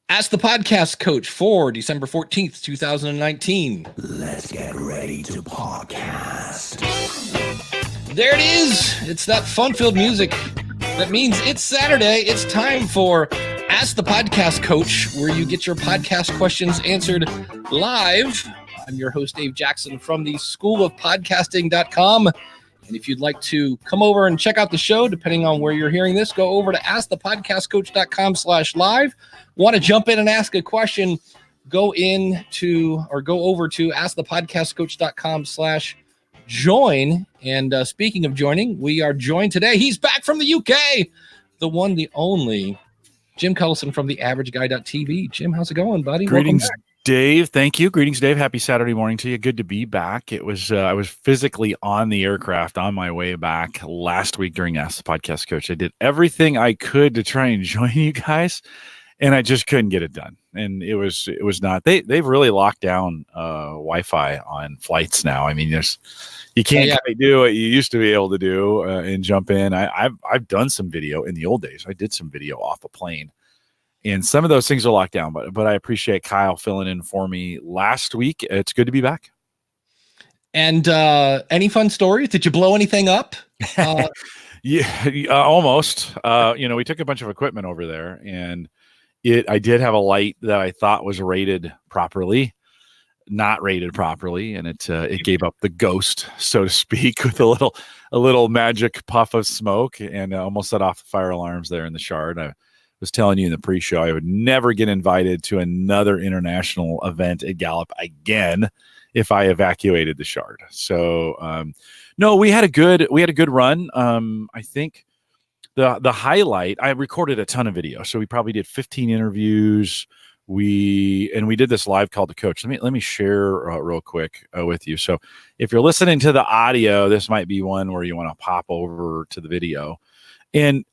Ask the Podcast Coach for December 14th, 2019. Let's get ready to podcast. There it is. It's that fun-filled music. That means it's Saturday. It's time for Ask the Podcast Coach, where you get your podcast questions answered live. I'm your host, Dave Jackson from the schoolofpodcasting.com. And if you'd like to come over and check out the show, depending on where you're hearing this, go over to askthepodcastcoach.com/live. Want to jump in and ask a question, go over to askthepodcastcoach.com/join. And speaking of joining, we are joined today. He's back from the UK, the one, the only, Jim Cullison from theaverageguy.tv. Jim, how's it going, buddy? Greetings, Dave. Thank you. Greetings, Dave. Happy Saturday morning to you. Good to be back. It was I was physically on the aircraft on my way back last week during Ask the Podcast Coach. I did everything I could to try and join you guys, and I just couldn't get it done. And it was not. They've really locked down Wi-Fi on flights now. I mean, you can't quite do what you used to be able to do and jump in. I've done some video in the old days. I did some video off a plane. And some of those things are locked down, but I appreciate Kyle filling in for me last week. It's good to be back. And any fun stories? Did you blow anything up? Almost. We took a bunch of equipment over there, and I did have a light that I thought was rated properly, not rated properly, and it gave up the ghost, so to speak, with a little magic puff of smoke, and almost set off the fire alarms there in the Shard. I was telling you in the pre-show, I would never get invited to another international event at Gallup again if I evacuated the Shard. So, no, we had a good run. I think the highlight, I recorded a ton of video. So we probably did 15 interviews. We did this live call to coach. Let me share real quick with you. So if you're listening to the audio, this might be one where you want to pop over to the video. And,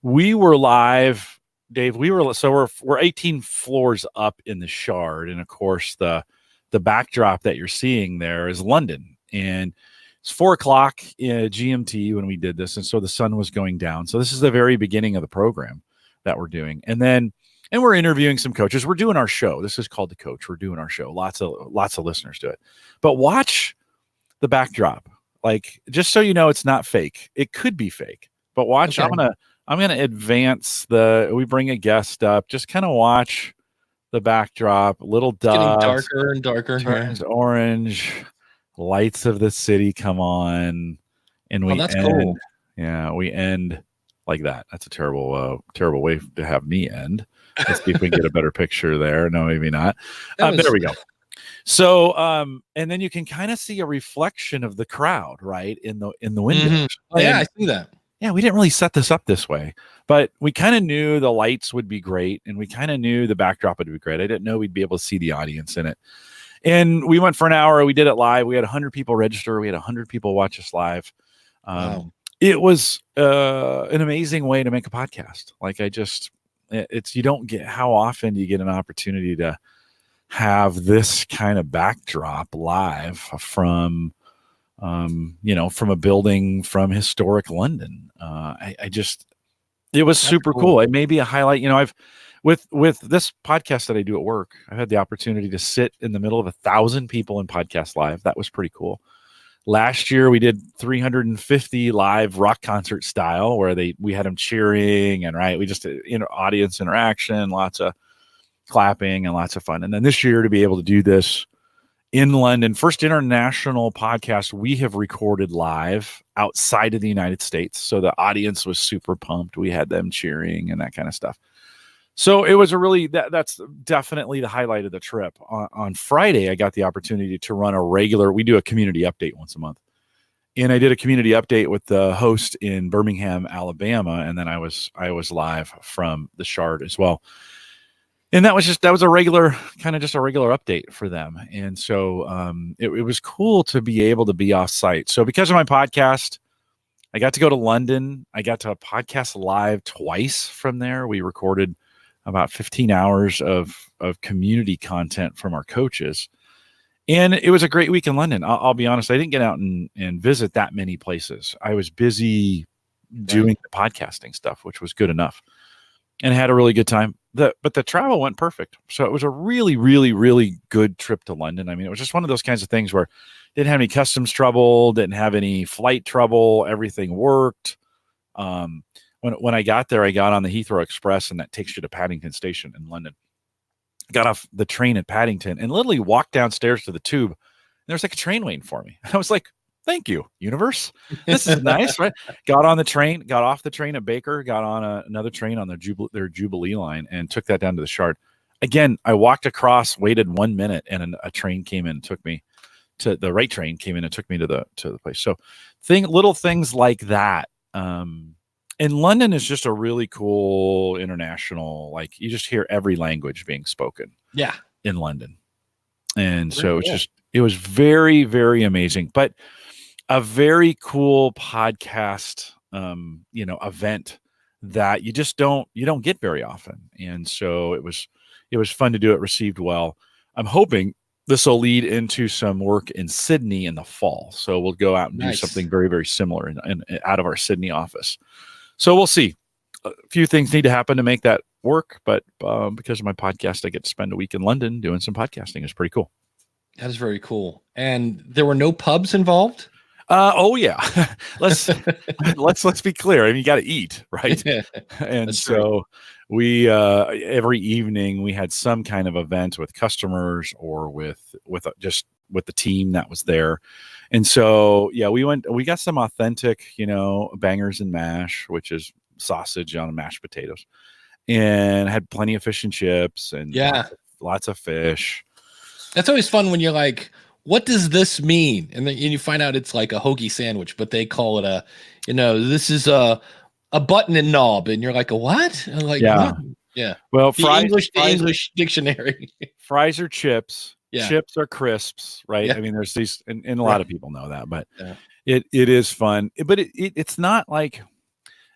we were live, Dave. We're 18 floors up in the Shard, and of course the backdrop that you're seeing there is London, and it's 4:00 GMT when we did this, and so the sun was going down. So this is the very beginning of the program that we're doing, and we're interviewing some coaches. We're doing our show. This is called The Coach. We're doing our show. Lots of listeners to it, but watch the backdrop, like just so you know, it's not fake. It could be fake, but watch. Okay. I'm gonna advance we bring a guest up. Just kind of watch the backdrop. Little dots, getting darker and darker. Turns orange. Lights of the city come on, and we that's end. Cool. Yeah, we end like that. That's a terrible way to have me end. Let's see if we can get a better picture there. No, maybe not. There we go. So, and then you can kind of see a reflection of the crowd, right, in the windows. Mm-hmm. Oh, yeah, I see that. Yeah, we didn't really set this up this way, but we kind of knew the lights would be great, and we kind of knew the backdrop would be great. I didn't know we'd be able to see the audience in it. And we went for an hour. We did it live. We had 100 people register. We had 100 people watch us live. Wow. It was an amazing way to make a podcast. Like you don't get, how often do you get an opportunity to have this kind of backdrop live from from a building from historic London. It was super cool. It may be a highlight. I've with this podcast that I do at work, I've had the opportunity to sit in the middle of 1,000 people in podcast live. That was pretty cool. Last year we did 350 live rock concert style where we had them cheering and we just audience interaction, lots of clapping and lots of fun. And then this year to be able to do this in London, first international podcast we have recorded live outside of the United States. So the audience was super pumped. We had them cheering and that kind of stuff. So it was that's definitely the highlight of the trip. On Friday, I got the opportunity to run we do a community update once a month. And I did a community update with the host in Birmingham, Alabama. And then I was live from the Shard as well. And that was a regular update for them. And so it was cool to be able to be off site. So because of my podcast, I got to go to London. I got to podcast live twice from there. We recorded about 15 hours of community content from our coaches. And it was a great week in London. I'll be honest, I didn't get out and visit that many places. I was busy doing the podcasting stuff, which was good enough. and had a really good time. But the travel went perfect. So it was a really, really, really good trip to London. I mean, it was just one of those kinds of things where didn't have any customs trouble, didn't have any flight trouble. Everything worked. When I got there, I got on the Heathrow Express, and that takes you to Paddington Station in London. Got off the train at Paddington and literally walked downstairs to the tube. And there's like a train waiting for me. I was like, thank you, universe. This is nice, right? Got on the train, got off the train at Baker, got on another train on their Jubilee line, and took that down to the Shard. Again, I walked across, waited 1 minute, and a train came in and took me to the right train came in and took me to the place. So little things like that. And London is just a really cool international, like you just hear every language being spoken. Yeah. In London. And so it was very, very amazing, but a very cool podcast, event that you don't get very often. And so it was fun to do. It received well. I'm hoping this will lead into some work in Sydney in the fall. So we'll go out and do something very, very similar in out of our Sydney office. So we'll see. A few things need to happen to make that work, but because of my podcast, I get to spend a week in London doing some podcasting. It's pretty cool. That is very cool. And there were no pubs involved? Oh yeah. let's be clear. I mean, you got to eat, right? And That's so we every evening we had some kind of event with customers or with the team that was there. And so we got some authentic, bangers and mash, which is sausage on mashed potatoes, and had plenty of fish and chips and lots of fish. That's always fun when you're like, what does this mean? And then you find out it's like a hoagie sandwich, but they call it this is a button and knob. And you're like, a what? And I'm like, what? Yeah. Well, the English dictionary. Fries are chips. Yeah. Chips are crisps, right? Yeah. I mean, there's these, and a lot of people know that, but it is fun. But it's not like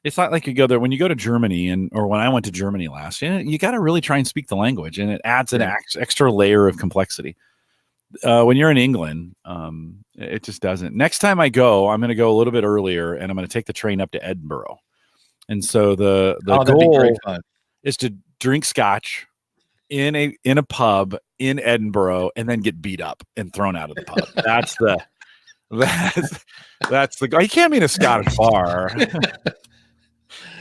you go there when you go to Germany or when I went to Germany last. You got to really try and speak the language, and it adds an extra layer of complexity. When you're in England, it just doesn't. Next time I go, I'm going to go a little bit earlier, and I'm going to take the train up to Edinburgh. And so the goal is to drink scotch in a pub in Edinburgh and then get beat up and thrown out of the pub. That's the goal. You can't be in a Scottish bar.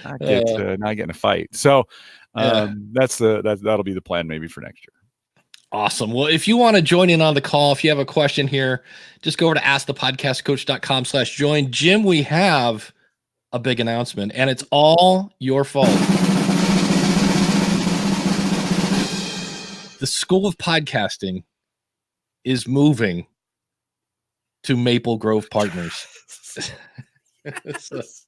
not get in a fight. So that'll be the plan maybe for next year. Awesome. Well, if you want to join in on the call, if you have a question here, just go over to askthepodcastcoach.com/join. Jim, we have a big announcement, and it's all your fault. The School of Podcasting is moving to Maple Grove Partners. Yes.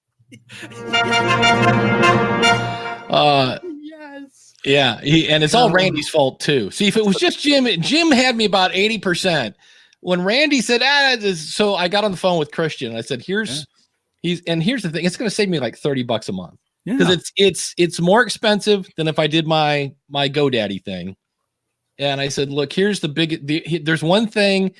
Yeah, and it's all Randy's fault too. See, if it was just Jim had me about 80%. When Randy said, so I got on the phone with Christian. And I said, here's the thing. It's going to save me like $30 a month because it's more expensive than if I did my GoDaddy thing. And I said, look, here's there's one thing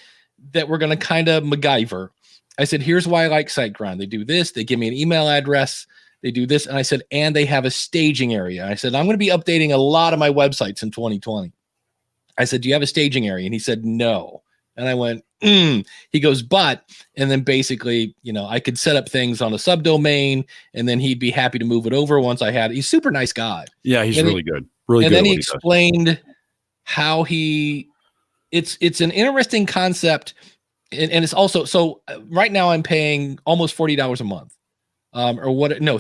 that we're going to kind of MacGyver. I said, here's why I like Siteground. They do this. They give me an email address. They do this. And I said, and they have a staging area. I said, I'm going to be updating a lot of my websites in 2020. I said, do you have a staging area? And he said, no. And I went, He goes, and then basically, I could set up things on a subdomain and then he'd be happy to move it over once I had. He's a super nice guy. Yeah, he's really good. Really and good. And then he explained how it's an interesting concept. And it's also, so right now I'm paying almost $40 a month.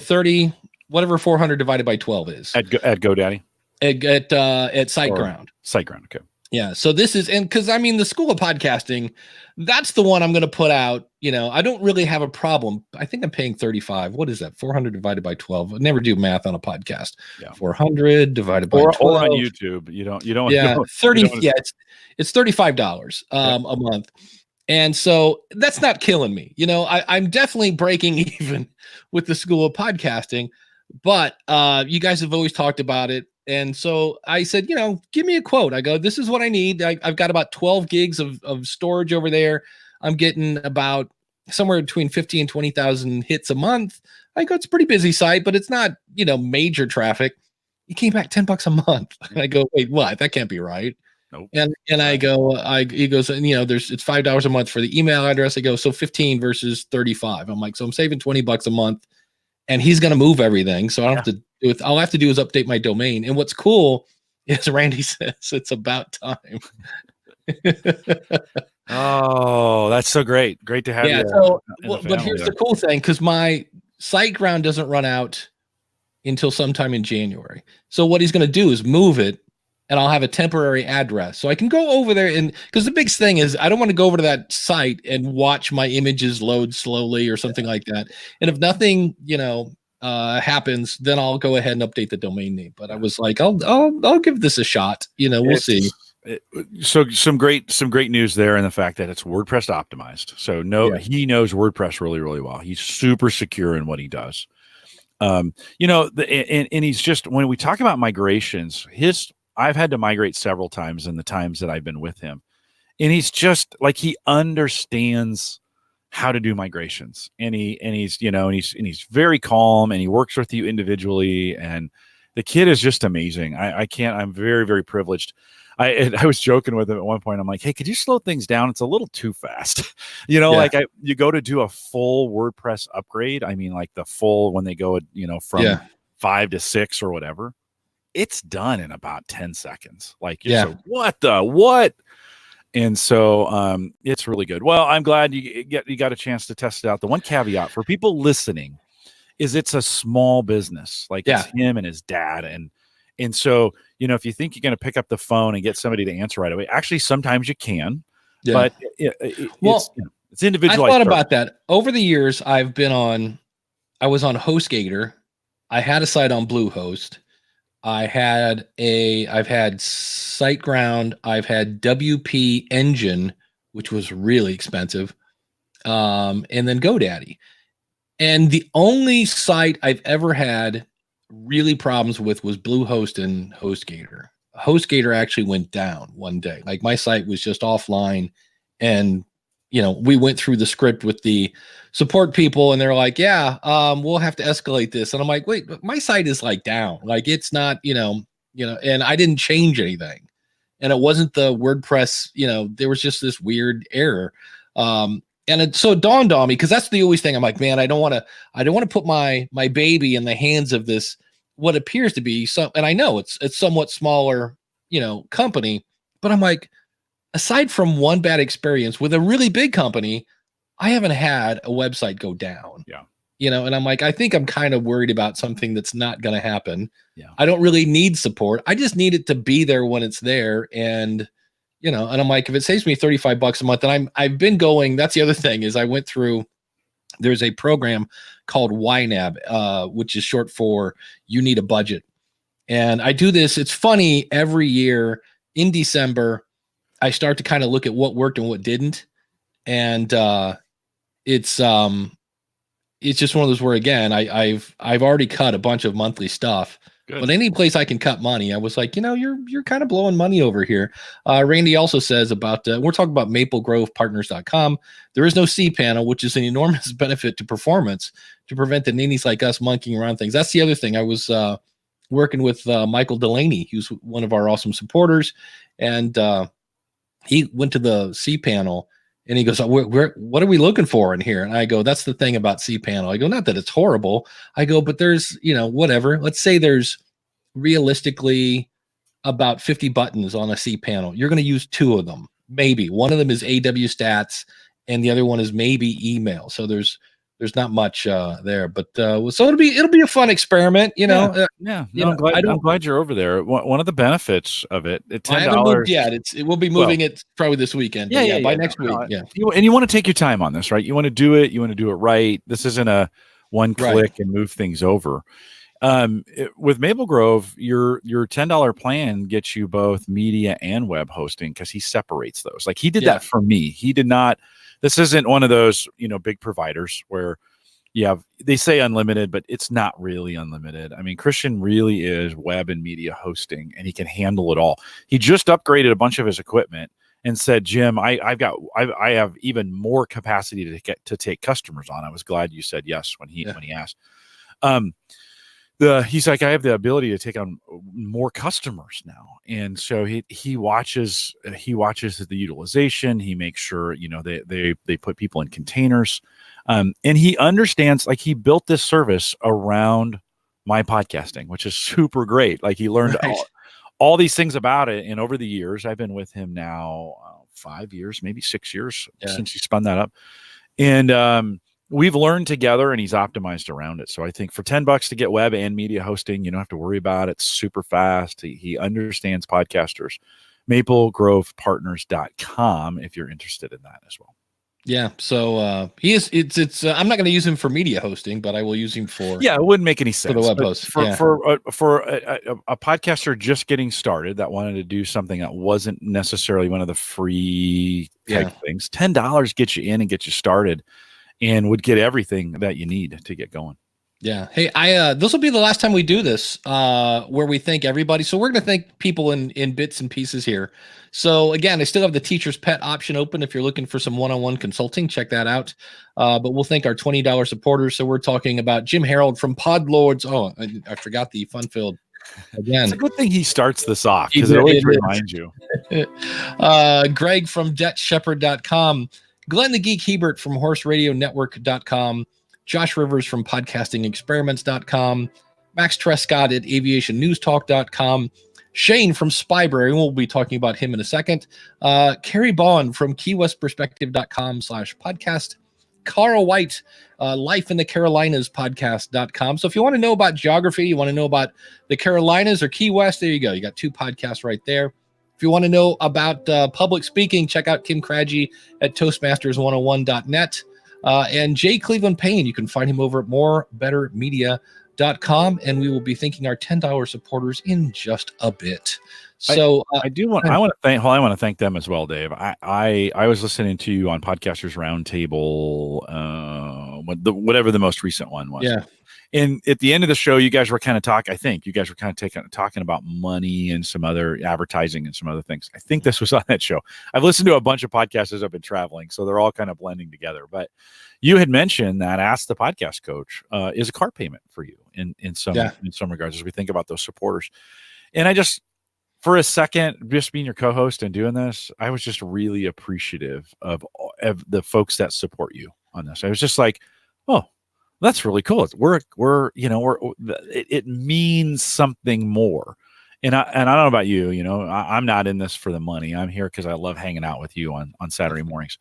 30, whatever 400 divided by 12 is. At GoDaddy? At Siteground. Siteground, okay. Yeah. So this is, and because the School of Podcasting, that's the one I'm going to put out. I don't really have a problem. I think I'm paying 35. What is that? 400 divided by 12. I never do math on a podcast. Yeah. 400 divided by 12. Or on YouTube. You don't. Yeah. 30. Yeah. It's $35 a month. And so that's not killing me. I'm definitely breaking even with the School of Podcasting, but you guys have always talked about it. And so I said, give me a quote. I go, this is what I need. I've got about 12 gigs of storage over there. I'm getting about somewhere between 50 and 20,000 hits a month. I go, it's a pretty busy site, but it's not, major traffic. He came back $10 a month. And I go, wait, what? That can't be right. Nope. And I go, he goes, and it's $5 a month for the email address. I go, so 15 versus 35. I'm like, so I'm saving $20 a month, and he's going to move everything. So I don't have to do it. All I have to do is update my domain. And what's cool is Randy says it's about time. Oh, that's so great. Great to have you. So, but here's the cool thing, because my Siteground doesn't run out until sometime in January. So what he's going to do is move it, and I'll have a temporary address. So I can go over there, and because the big thing is I don't want to go over to that site and watch my images load slowly or something like that. And if nothing, happens, then I'll go ahead and update the domain name. But I was like, I'll give this a shot. We'll see. So some great news there in the fact that it's WordPress optimized. So he knows WordPress really, really well. He's super secure in what he does. And he's just, when we talk about migrations, I've had to migrate several times in the times that I've been with him, and he's just like, he understands how to do migrations, and he's very calm, and he works with you individually, and the kid is just amazing. I'm very, very privileged. I was joking with him at one point. I'm like, hey, could you slow things down? It's a little too fast. You go to do a full WordPress upgrade. I mean, like the full, when they go, from 5 to 6 or whatever, it's done in about 10 seconds. Like, so what? And so it's really good. Well, I'm glad you got a chance to test it out. The one caveat for people listening is it's a small business. Like it's him and his dad. And so, if you think you're going to pick up the phone and get somebody to answer right away, actually, sometimes you can, but it's individualized. I thought about that over the years. I was on HostGator. I had a site on Bluehost. I've had Siteground. I've had WP Engine, which was really expensive. And then GoDaddy. And the only site I've ever had really problems with was Bluehost and HostGator. HostGator actually went down one day. Like my site was just offline, and we went through the script with the support people, and they're like, we'll have to escalate this. And I'm like, wait, my site is like down. Like it's not, and I didn't change anything. And it wasn't the WordPress, there was just this weird error. So it dawned on me, because that's the always thing. I'm like, man, I don't want to put my baby in the hands of this, what appears to be and I know it's somewhat smaller, company, but I'm like, aside from one bad experience with a really big company, I haven't had a website go down. And I'm like, I think I'm kind of worried about something that's not going to happen. I don't really need support. I just need it to be there when it's there. And and I'm like, if it saves me $35 a month, and I've been going, that's the other thing is I went through, there's a program called YNAB, which is short for You Need a Budget. And I do this. It's funny, every year in December, I start to kind of look at what worked and what didn't. And it's just one of those where, again, I've already cut a bunch of monthly stuff. Good. But any place I can cut money, I was like, you're kind of blowing money over here. Randy also says about, we're talking about maplegrovepartners.com. There is no cPanel, which is an enormous benefit to performance to prevent the ninnies like us monkeying around things. That's the other thing. I was working with Michael Delaney, who's one of our awesome supporters. And he went to the cPanel, and he goes, what are we looking for in here? And I go, that's the thing about cPanel. I go, not that it's horrible. I go, but there's, whatever. Let's say there's realistically about 50 buttons on a cPanel. You're going to use 2 of them. Maybe one of them is AW stats, and the other one is maybe email. So there's not much there, but so it'll be a fun experiment, I'm glad you're over there. One of the benefits of it, $10. I haven't moved yet. It will be moving it probably this weekend. By next week. And you want to take your time on this, right? You want to do it. You want to do it right. This isn't a one click and move things over. With Maple Grove, your $10 plan gets you both media and web hosting, because he separates those. Like he did that for me. He did not. This isn't one of those, big providers where they say unlimited, but it's not really unlimited. I mean, Christian really is web and media hosting, and he can handle it all. He just upgraded a bunch of his equipment and said, Jim, I have even more capacity to take customers on. I was glad you said yes when he asked. he's like, I have the ability to take on more customers now. And so he watches the utilization. He makes sure, they put people in containers. And he understands, like, he built this service around my podcasting, which is super great. Like, he learned all these things about it. And over the years, I've been with him now 5 years, maybe 6 years since he spun that up. And we've learned together, and he's optimized around it. So I think for $10 to get web and media hosting, you don't have to worry about it. It's super fast. He understands podcasters. MapleGrovePartners.com if you're interested in that as well. Yeah. So he is. It's. I'm not going to use him for media hosting, but I will use him for. Yeah, it wouldn't make any sense for the web host. For a podcaster just getting started that wanted to do something that wasn't necessarily one of the free type things. $10 gets you in and gets you started, and would get everything that you need to get going. Yeah. Hey, this will be the last time we do this, where we thank everybody. So we're going to thank people in bits and pieces here. So again, I still have the teacher's pet option open. If you're looking for some one-on-one consulting, check that out. But we'll thank our $20 supporters. So we're talking about Jim Harold from Podlords. Oh, I forgot the fun-filled again. It's a good thing he starts this off, because it always reminds you. Greg from DebtShepherd.com. Glenn the Geek Hebert from HorseRadioNetwork.com. Josh Rivers from PodcastingExperiments.com. Max Trescott at AviationNewsTalk.com. Shane from Spyberry, we'll be talking about him in a second. Carrie Bond from KeyWestPerspective.com/podcast. Carl White, Life in the Carolinas podcast.com. So if you want to know about geography, you want to know about the Carolinas or Key West, there you go. You got 2 podcasts right there. If you want to know about public speaking, check out Kim Craggy at Toastmasters101.net. And Jay Cleveland Payne, you can find him over at morebettermedia.com. And we will be thanking our $10 supporters in just a bit. So I want to thank them as well, Dave. I was listening to you on Podcasters Roundtable, whatever the most recent one was. Yeah. And at the end of the show, you guys were kind of talking about money and some other advertising and some other things. I think this was on that show. I've listened to a bunch of podcasts as I've been traveling, so they're all kind of blending together. But you had mentioned that Ask the Podcast Coach is a car payment for you in some regards, as we think about those supporters. And I just, for a second, just being your co-host and doing this, I was just really appreciative of the folks that support you on this. I was just like, oh, that's really cool. It means something more. And I don't know about you, I'm not in this for the money. I'm here because I love hanging out with you on Saturday mornings.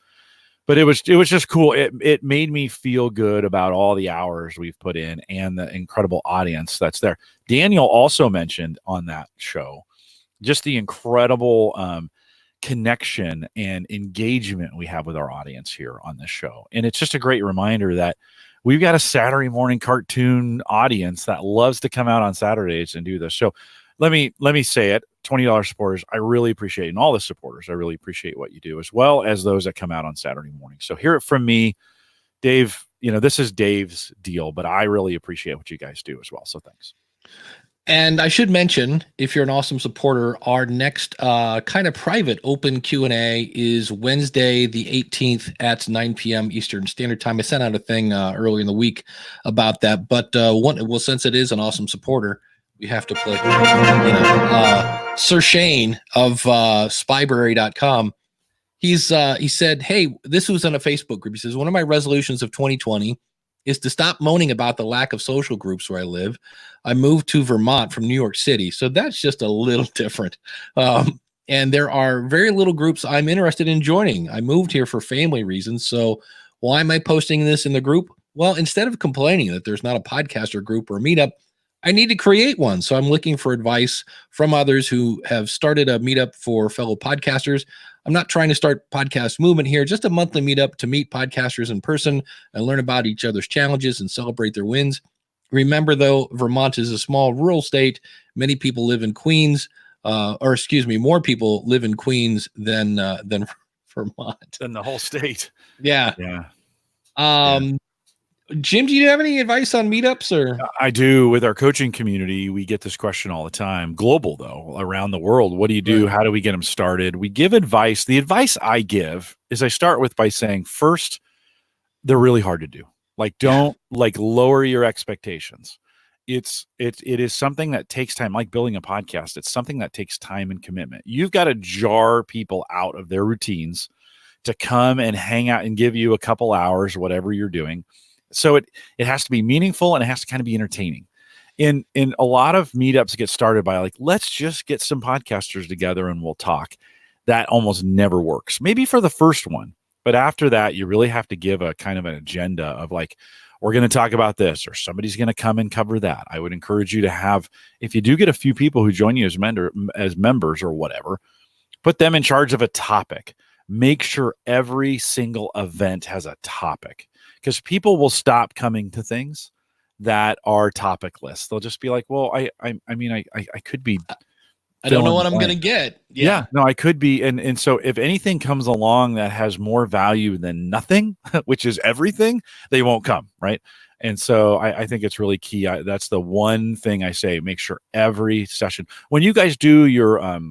But it was just cool. It made me feel good about all the hours we've put in and the incredible audience that's there. Daniel also mentioned on that show just the incredible connection and engagement we have with our audience here on this show. And it's just a great reminder that we've got a Saturday morning cartoon audience that loves to come out on Saturdays and do this. So let me say it, $20 supporters, I really appreciate it. And all the supporters, I really appreciate what you do, as well as those that come out on Saturday morning. So hear it from me, Dave. This is Dave's deal, but I really appreciate what you guys do as well. So thanks. And I should mention, if you're an awesome supporter, our next kind of private open Q&A is Wednesday, the 18th at 9 p.m. Eastern Standard Time. I sent out a thing early in the week about that. But since it is an awesome supporter, we have to play. Sir Shane of Spyberry.com. He said, hey, this was in a Facebook group. He says, one of my resolutions of 2020 is to stop moaning about the lack of social groups where I live. I moved to Vermont from New York City, so that's just a little different. And there are very little groups I'm interested in joining. I moved here for family reasons, so why am I posting this in the group? Well, instead of complaining that there's not a podcaster group or a meetup, I need to create one. So I'm looking for advice from others who have started a meetup for fellow podcasters. I'm not trying to start podcast movement here, just a monthly meetup to meet podcasters in person and learn about each other's challenges and celebrate their wins. Remember, though, Vermont is a small rural state. Many people live in Queens, more people live in Queens than Vermont. Than the whole state. Yeah. Jim, do you have any advice on meetups? Or I do. With our coaching community, we get this question all the time. Global, though, around the world. What do you do? Right. How do we get them started? We give advice. The advice I give is I start by saying, first, they're really hard to do. Don't lower your expectations. it is something that takes time, like building a podcast. It's something that takes time and commitment. You've got to jar people out of their routines to come and hang out and give you a couple hours, whatever you're doing. So it has to be meaningful, and it has to kind of be entertaining. In a lot of meetups get started by like, let's just get some podcasters together and we'll talk. That almost never works. Maybe for the first one, but after that, you really have to give a kind of an agenda of like, we're going to talk about this, or somebody's going to come and cover that. I would encourage you to have, if you do get a few people who join you as members or whatever, put them in charge of a topic. Make sure every single event has a topic, because people will stop coming to things that are topicless. They'll just be like, well, I could be, I don't know what I'm going to get. Yeah, no, I could be. And so if anything comes along that has more value than nothing, which is everything, they won't come. Right. And so I think it's really key. That's the one thing I say, make sure every session, when you guys do your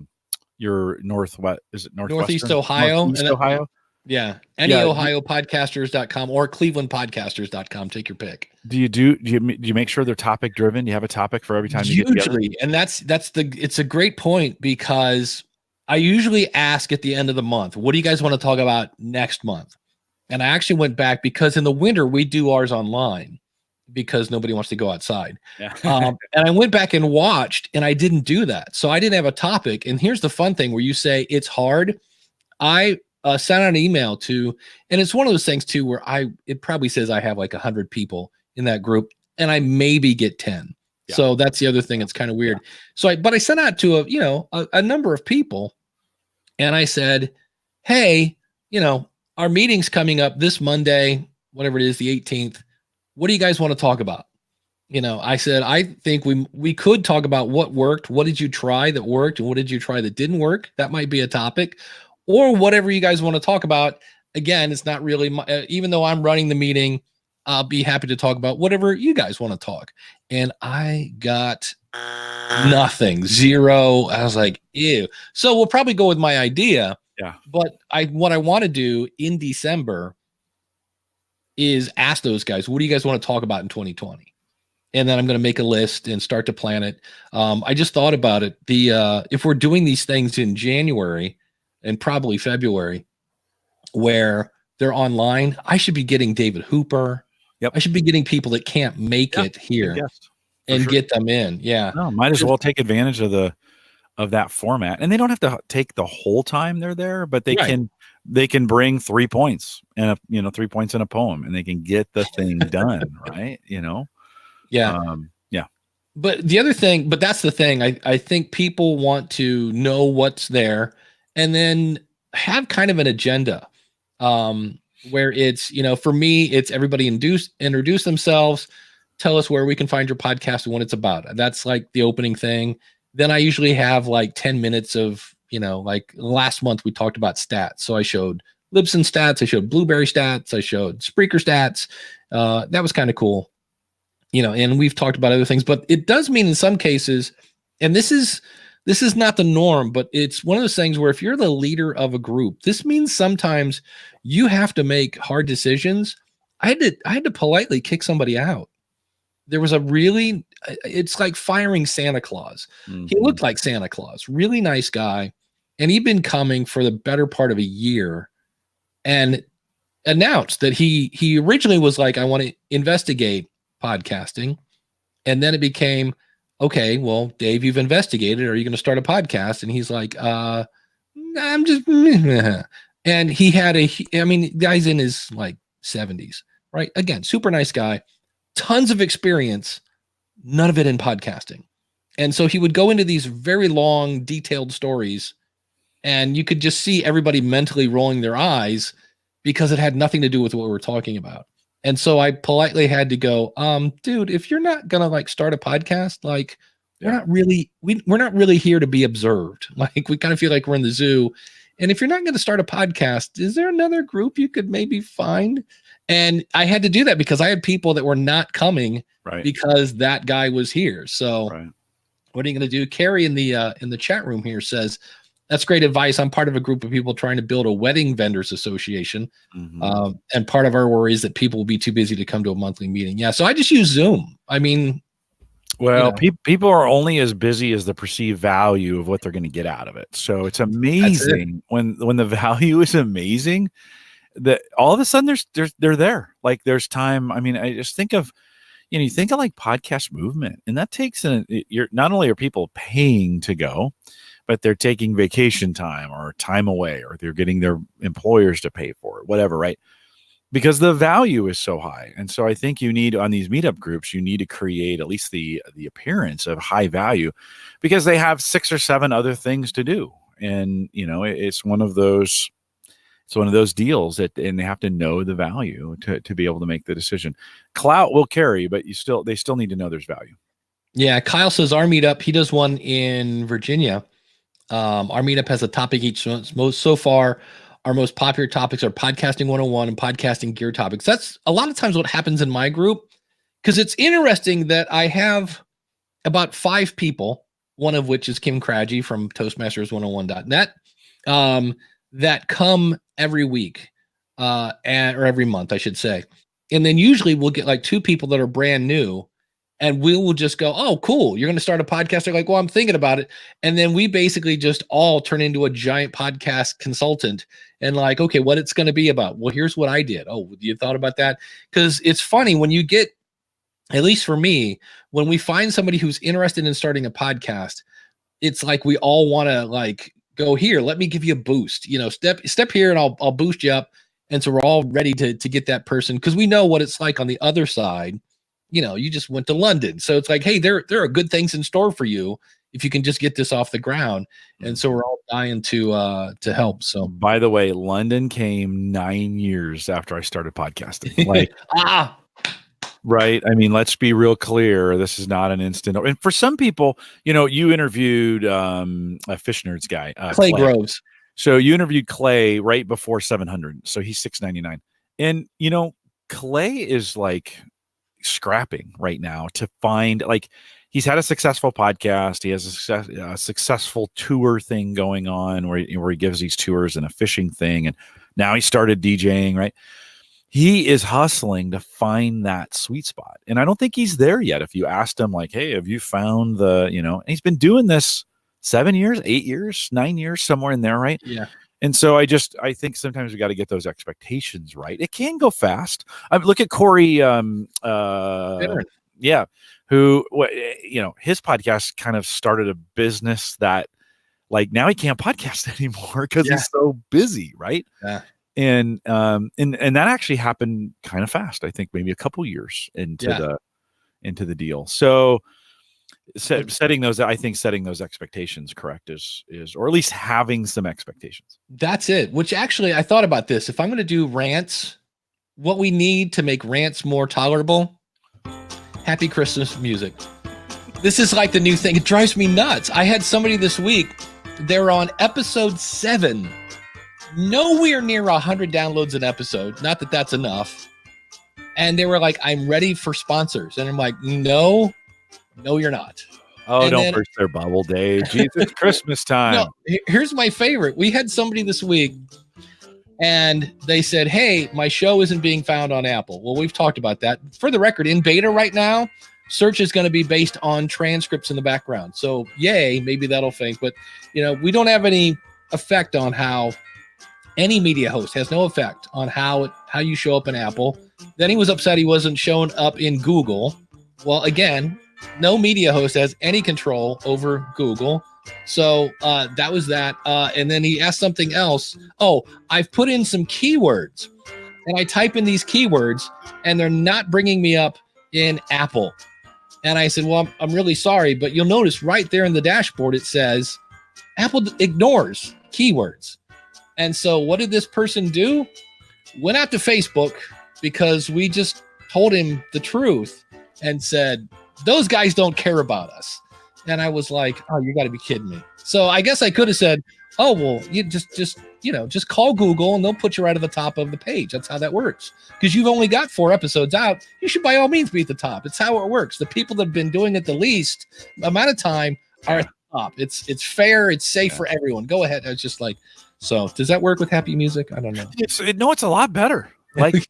Northwest, is it Northeast Ohio? Northeast Ohio? Yeah. Any OhioPodcasters.com or ClevelandPodcasters.com. Take your pick. Do you make sure they're topic driven? Do you have a topic for every time you get together? Usually, and it's a great point, because I usually ask at the end of the month, what do you guys want to talk about next month? And I actually went back, because in the winter we do ours online because nobody wants to go outside. Yeah. And I went back and watched, and I didn't do that. So I didn't have a topic. And here's the fun thing where you say it's hard. I sent out an email to, and it's one of those things too, where it probably says I have like 100 people in that group, and I maybe get 10. Yeah. So that's the other thing. It's kind of weird. Yeah. So I sent out to a number of people, and I said, hey, our meeting's coming up this Monday, whatever it is, the 18th. What do you guys want to talk about? I said, I think we could talk about what worked. What did you try that worked? And what did you try that didn't work? That might be a topic. Or whatever you guys want to talk about. Again, it's not really even though I'm running the meeting, I'll be happy to talk about whatever you guys want to talk. And I got nothing, zero. I was like, ew. So we'll probably go with my idea. Yeah. But what I want to do in December is ask those guys, what do you guys want to talk about in 2020? And then I'm going to make a list and start to plan it. I just thought about it. If we're doing these things in January and probably February, where they're online, I should be getting David Hooper. Yep. I should be getting people that can't make it here and get them in. Yeah. No, might as well take advantage of that format. And they don't have to take the whole time they're there, but they can bring 3 points and 3 points in a poem, and they can get the thing done. Right. Yeah. Yeah. But the other thing, but that's the thing. I think people want to know what's there, and then have kind of an agenda, where it's, for me, it's everybody introduce themselves, tell us where we can find your podcast and what it's about. That's like the opening thing. Then I usually have like 10 minutes of, like last month we talked about stats. So I showed Libsyn stats, I showed Blueberry stats, I showed Spreaker stats. That was kind of cool, and we've talked about other things, but it does mean in some cases, and this is not the norm, but it's one of those things where if you're the leader of a group, this means sometimes you have to make hard decisions. I had to politely kick somebody out. There was it's like firing Santa Claus. Mm-hmm. He looked like Santa Claus, really nice guy. And he'd been coming for the better part of a year, and announced that he originally was like, I want to investigate podcasting. And then it became, okay, well, Dave, you've investigated. Are you going to start a podcast? And he's like, I'm just, and he had the guy's in his like 70s, right? Again, super nice guy, tons of experience, none of it in podcasting. And so he would go into these very long, detailed stories, and you could just see everybody mentally rolling their eyes because it had nothing to do with what we were talking about. And so I politely had to go, dude, if you're not going to like start a podcast, like we're not really here to be observed. Like we kind of feel like we're in the zoo. And if you're not going to start a podcast, is there another group you could maybe find? And I had to do that because I had people that were not coming because that guy was here. So what are you going to do? Carrie in the chat room here says, that's great advice. I'm part of a group of people trying to build a wedding vendors association. Mm-hmm. And part of our worry is that people will be too busy to come to a monthly meeting. Yeah. So I just use Zoom. I mean, Well, You know, people are only as busy as the perceived value of what they're going to get out of it. So it's that's it. amazing when the value is amazing that all of a sudden they're there. Like there's time. I mean, I just think of, you think of like podcast movement, and that takes you're not only are people paying to go, but they're taking vacation time or time away, or they're getting their employers to pay for it, whatever, right? Because the value is so high. And so I think you need, on these meetup groups, you need to create at least the appearance of high value, because they have 6 or 7 other things to do. And it's one of those deals that, and they have to know the value to be able to make the decision. Clout will carry, but they still need to know there's value. Yeah, Kyle says our meetup, he does one in Virginia. Our meetup has a topic each. So far, our most popular topics are podcasting 101 and podcasting gear topics. That's a lot of times what happens in my group, because it's interesting that I have about 5 people, one of which is Kim Craggy from Toastmasters101.net, that come every week, or every month, I should say. And then usually we'll get like 2 people that are brand new, and we will just go, oh, cool, you're going to start a podcast. They're like, well, I'm thinking about it. And then we basically just all turn into a giant podcast consultant and like, okay, what it's going to be about. Well, here's what I did. Oh, you thought about that? Because it's funny when you get, at least for me, when we find somebody who's interested in starting a podcast, it's like we all want to like go, here, let me give you a boost, step here and I'll boost you up. And so we're all ready to get that person, because we know what it's like on the other side. You just went to London. So it's like, hey, there are good things in store for you if you can just get this off the ground. And so we're all dying to help. So, by the way, London came 9 years after I started podcasting. Like, right. I mean, let's be real clear. This is not an instant. And for some people, you interviewed a Fish Nerds guy, Clay Groves. So you interviewed Clay right before 700. So he's 699. And, Clay is like scrapping right now to find, like, he's had a successful podcast. He has a successful tour thing going on where he gives these tours and a fishing thing. And now he started DJing, right? He is hustling to find that sweet spot. And I don't think he's there yet. If you asked him like, hey, have you found and he's been doing this 7 years, 8 years, 9 years, somewhere in there, right? Yeah. And so I think sometimes we got to get those expectations right. It can go fast. Look at Corey, yeah, who, his podcast kind of started a business that, like, now he can't podcast anymore because he's so busy, right? Yeah. And that actually happened kind of fast. I think maybe a couple years into the deal. So setting those expectations correct is, or at least having some expectations. That's it. Which actually, I thought about this. If I'm going to do rants, what we need to make rants more tolerable, Happy Christmas music. This is like the new thing. It drives me nuts. I had somebody this week, they're on episode 7, nowhere near 100 downloads an episode. Not that that's enough. And they were like, I'm ready for sponsors. And I'm like, no, you're not. Oh, and don't burst their bubble, Dave. Jesus, Christmas time. No, here's my favorite. We had somebody this week and they said, hey, my show isn't being found on Apple. Well, we've talked about that. For the record, in beta right now, search is going to be based on transcripts in the background. So yay, maybe that'll think. But, we don't have any effect on how any media host has no effect on how you show up in Apple. Then he was upset he wasn't showing up in Google. Well, again, no media host has any control over Google. So that was that. And then he asked something else. Oh, I've put in some keywords and I type in these keywords and they're not bringing me up in Apple. And I said, well, I'm really sorry, but you'll notice right there in the dashboard, it says Apple ignores keywords. And so what did this person do? Went out to Facebook because we just told him the truth and said, those guys don't care about us. And I was like, oh, you got to be kidding me. So I guess I could have said, oh, well, you just call Google and they'll put you right at the top of the page. That's how that works. Because you've only got 4 episodes out. You should by all means be at the top. It's how it works. The people that have been doing it the least amount of time are at the top. It's fair. It's safe for everyone. Go ahead. It's just like, so does that work with happy music? I don't know. It's a lot better. Like,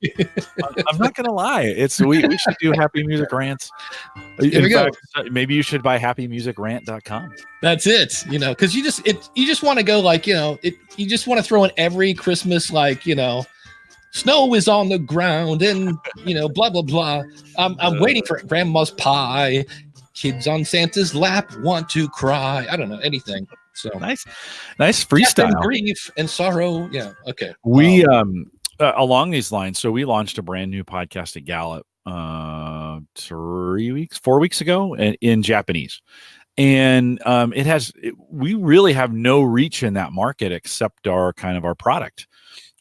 I'm not gonna lie. It's we should do happy music rants. Here we go. Maybe you should buy happymusicrant.com. That's it. Because you just want to go like, you just want to throw in every Christmas, like, snow is on the ground and, blah, blah, blah. I'm waiting for grandma's pie. Kids on Santa's lap want to cry. I don't know, anything. So nice freestyle. And grief and sorrow. Yeah. Okay. We, along these lines, so we launched a brand new podcast at Gallup 4 weeks ago in Japanese. And we really have no reach in that market except our product.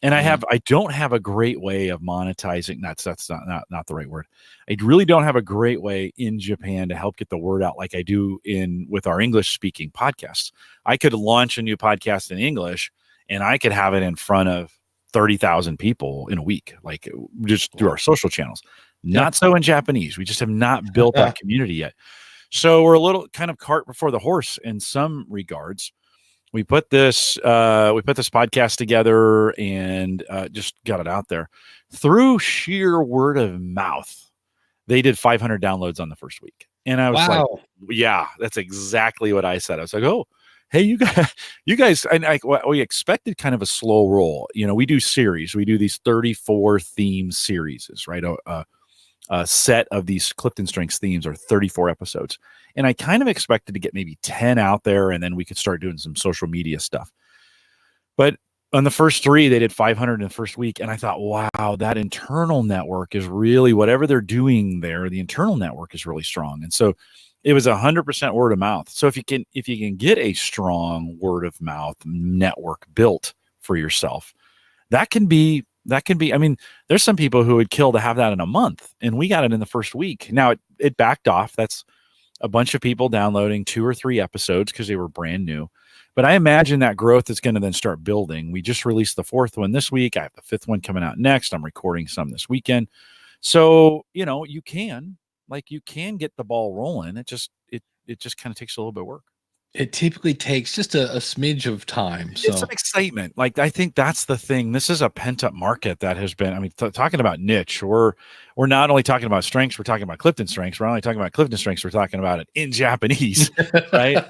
And I don't have a great way of monetizing. That's not the right word. I really don't have a great way in Japan to help get the word out like I do with our English speaking podcasts. I could launch a new podcast in English and I could have it in front of 30,000 people in a week, like just through our social channels. Not so in Japanese. We just have not built that community yet. So we're a little kind of cart before the horse in some regards. We put this podcast together and just got it out there through sheer word of mouth. They did 500 downloads on the first week, and I was like, "Yeah, that's exactly what I said." I was like, "Oh, hey, you guys!" And we expected kind of a slow roll. We do series. We do these 34 theme series, right? A set of these Clifton Strengths themes are 34 episodes. And I kind of expected to get maybe 10 out there and then we could start doing some social media stuff. But on the first 3, they did 500 in the first week. And I thought, wow, that internal network is really whatever they're doing there. The internal network is really strong. And so it was 100% word of mouth. So if you can get a strong word of mouth network built for yourself, that can be, I mean, there's some people who would kill to have that in a month, and we got it in the first week. Now it backed off. That's a bunch of people downloading 2 or 3 episodes because they were brand new. But I imagine that growth is going to then start building. We just released the 4th one this week. I have the 5th one coming out next. I'm recording some this weekend. So, you can get the ball rolling. It just kind of takes a little bit of work. It typically takes just a smidge of time. So it's some excitement. Like, I think that's the thing. This is a pent up market that has been, talking about niche, we're not only talking about strengths, we're talking about Clifton Strengths. We're not only talking about Clifton Strengths, we're talking about it in Japanese, right?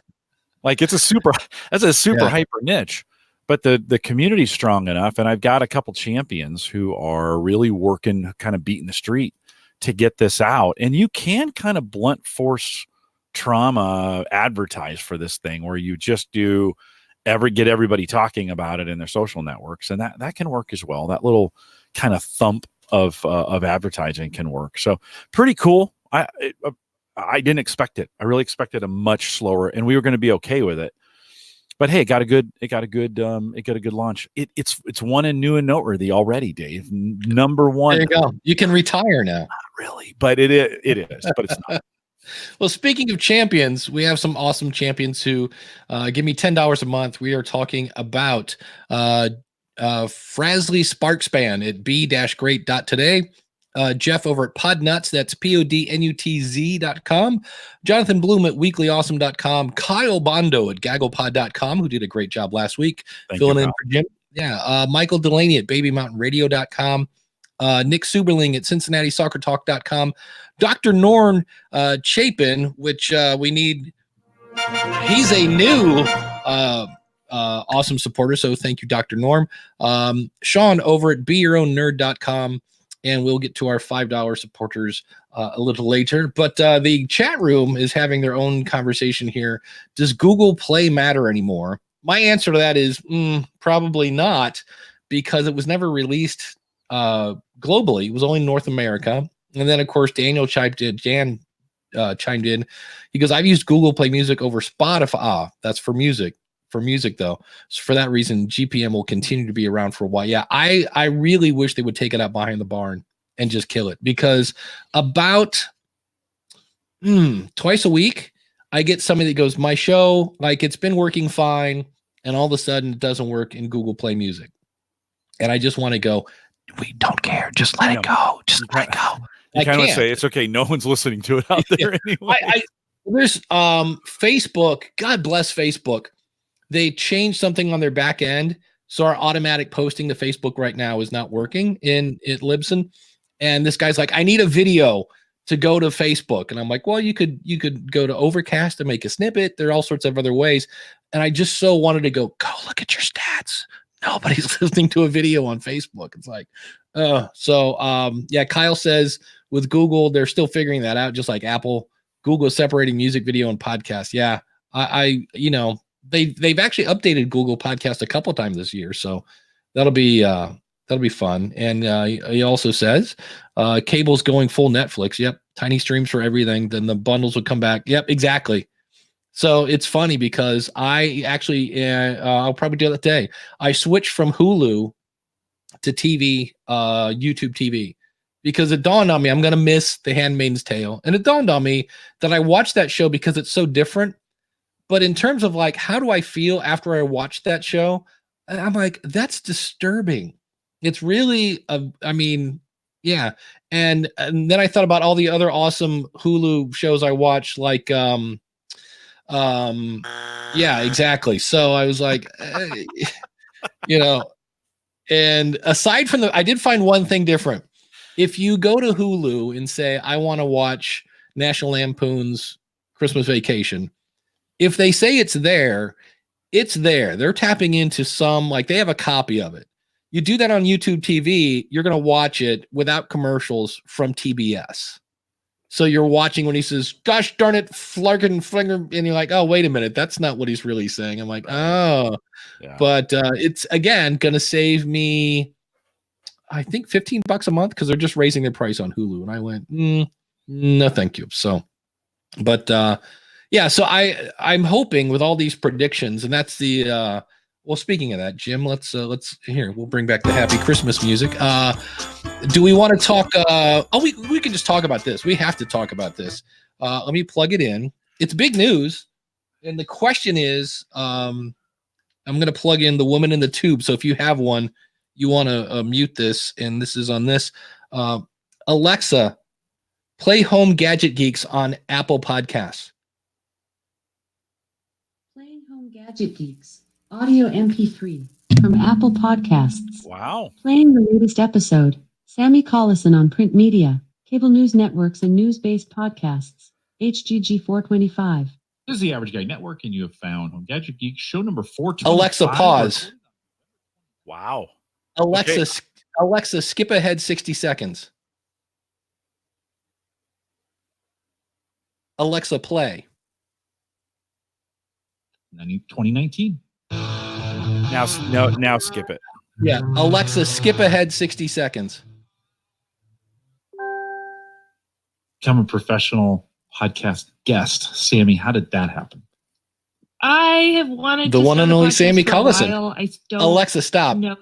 Like that's a super hyper niche, but the community's strong enough. And I've got a couple champions who are really working, kind of beating the street to get this out. And you can kind of blunt force trauma advertise for this thing where you just get everybody talking about it in their social networks, and that can work as well. That little kind of thump of advertising can work. So pretty cool. I didn't expect it. I really expected a much slower, and we were going to be okay with it. But hey, it got a good launch. It's one and new and noteworthy already, Dave. Number 1. There you go. You can retire now. Not really, but it is, but it's not. Well, speaking of champions, we have some awesome champions who give me $10 a month. We are talking about Frasley Sparkspan at b-great.today. Jeff over at Podnuts, that's podnutz.com. Jonathan Bloom at weeklyawesome.com. Kyle Bondo at gagglepod.com, who did a great job last week filling in for Jim. Yeah. Michael Delaney at babymountainradio.com. Nick Suberling at CincinnatiSoccerTalk.com. Dr. Norm Chapin, which we need. He's a new awesome supporter, so thank you, Dr. Norm. Sean over at BeYourOwnNerd.com, and we'll get to our $5 supporters a little later. But the chat room is having their own conversation here. Does Google Play matter anymore? My answer to that is probably not, because it was never released globally. It was only North America. And then, of course, Daniel chimed in. He goes, I've used Google Play Music over Spotify. That's for music. For music, though. So for that reason, GPM will continue to be around for a while. Yeah, I really wish they would take it out behind the barn and just kill it, because about twice a week, I get somebody that goes, my show, like, it's been working fine, and all of a sudden it doesn't work in Google Play Music. And I just want to go, we don't care. Just let it go. Just let it go. You kind of say it's okay. No one's listening to it out there anyway. There's Facebook. God bless Facebook. They changed something on their back end So our automatic posting to Facebook right now is not working in Libsyn. And this guy's like, I need a video to go to Facebook. And I'm like, well, you could go to Overcast and make a snippet. There are all sorts of other ways. And I just so wanted to go look at your stats. Nobody's listening to a video on Facebook. It's like, yeah, Kyle says with Google, they're still figuring that out, just like Apple. Google is separating music video and podcast. Yeah. They've actually updated Google Podcast a couple times this year. So that'll be fun. And he also says cable's going full Netflix. Yep. Tiny streams for everything. Then the bundles would come back. Yep, exactly. So it's funny because I actually, I'll probably do that today. I switched from Hulu to TV, YouTube TV, because it dawned on me I'm going to miss The Handmaid's Tale. And it dawned on me that I watched that show because it's so different. But in terms of like, how do I feel after I watched that show? I'm like, that's disturbing. It's really, yeah. And then I thought about all the other awesome Hulu shows I watched, like, yeah, exactly. So I was like, and aside from I did find one thing different. If you go to Hulu and say, I want to watch National Lampoon's Christmas Vacation, if they say it's there, it's there. They're tapping into some, like they have a copy of it. You do that on YouTube TV, you're going to watch it without commercials from TBS. So you're watching when he says, gosh darn it, Flarkin Flinger, and you're like, oh, wait a minute, that's not what he's really saying. I'm like, oh, yeah. But it's, again, going to save me, I think, $15 a month because they're just raising their price on Hulu. And I went, no, thank you. So, but yeah, so I'm hoping with all these predictions, and that's the, well, speaking of that, Jim, let's here, we'll bring back the happy Christmas music. Do we want to talk? We can just talk about this. We have to talk about this. Let me plug it in. It's big news. And the question is, I'm going to plug in the woman in the tube. So if you have one, you want to mute this, and this is on this. Alexa, play Home Gadget Geeks on Apple Podcasts. Playing Home Gadget Geeks, audio MP3 from Apple Podcasts. Wow. Playing the latest episode. Sammy Collison on print media, cable news networks, and news-based podcasts. HGG 425. This is the Average Guy Network, and you have found Home Gadget Geek, show number 425. Alexa, pause. Wow. Alexa, Okay. Alexa, skip ahead 60 seconds. Alexa, play. 2019. Now skip it. Yeah, Alexa, skip ahead 60 seconds. Become a professional podcast guest. Sammy, how did that happen? I have wanted The to one start and a only podcast Sammy for a Collison. while. I don't Alexa, stop. know.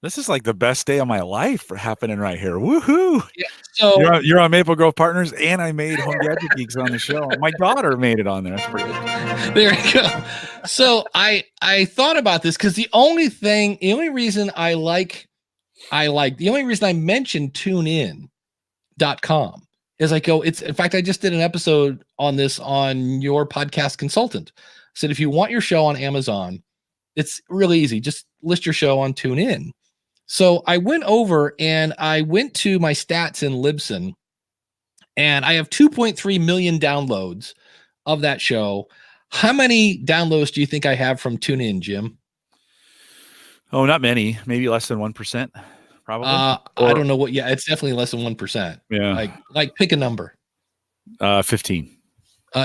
This is like the best day of my life for happening right here. Woohoo! Yeah, so You're on Maple Grove Partners, and I made Home Gadget Geeks on the show. My daughter made it on there. That's pretty good. there you go. So I thought about this because the only reason I mentioned TuneIn.com is I go, in fact, I just did an episode on this on Your Podcast Consultant. I said, if you want your show on Amazon, it's really easy. Just list your show on TuneIn. So I went over and I went to my stats in Libsyn, and I have 2.3 million downloads of that show. How many downloads do you think I have from TuneIn, Jim? Oh, not many. Maybe less than 1%, probably. I don't know what. Yeah, it's definitely less than 1%. Yeah. Like pick a number. 15.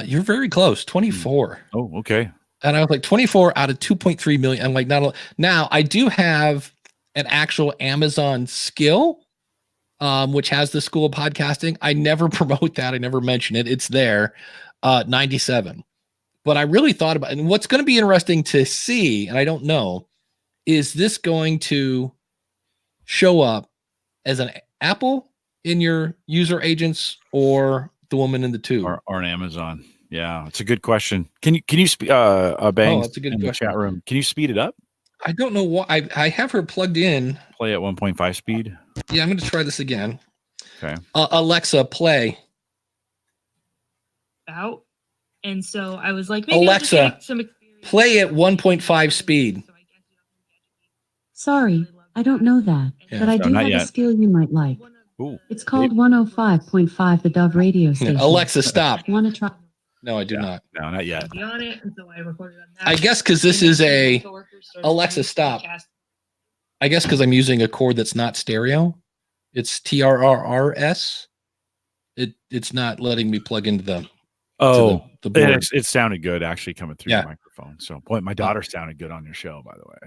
You're very close. 24. Oh, okay. And I was like 24 out of 2.3 million. I'm like, now I do have an actual Amazon skill, which has the School of Podcasting. I never promote that. I never mention it. It's there, 97. But I really thought about it. And what's going to be interesting to see, and I don't know, is this going to show up as an Apple in your user agents or the woman in the tube? Or an Amazon. Yeah, it's a good question. Can you Bang? That's a good in the question. chat room. Can you speed it up? I don't know why. I have her plugged in. Play at 1.5 speed. Yeah, I'm going to try this again. Okay. Alexa, play. Out. And so I was like, maybe Alexa, I'll just get some experience. Play at 1.5 speed. So I get to Sorry, I don't know that, Yeah. but I No, do not have a yet. skill you might like. Ooh. It's called 105.5, the Dove radio station. Alexa, stop. Want to try? No, I do not. No, not yet. Be on it, and so I recorded on that. I guess because this is a Alexa, stop. I guess because I'm using a cord that's not stereo. It's TRRS. It's not letting me plug into the the board. It sounded good actually coming through Yeah. the microphone. So, boy, my daughter sounded good on your show, by the way.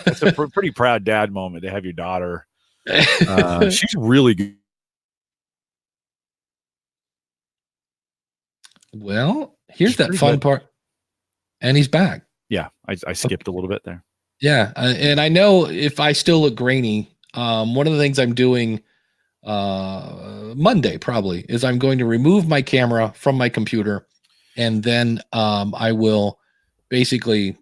It's a pretty proud dad moment to have your daughter. She's really good. Well, here's She's that pretty fun good. part. And he's back. Yeah, I skipped a little bit there. Yeah. And I know if I still look grainy, one of the things I'm doing Monday probably is I'm going to remove my camera from my computer, and then I will basically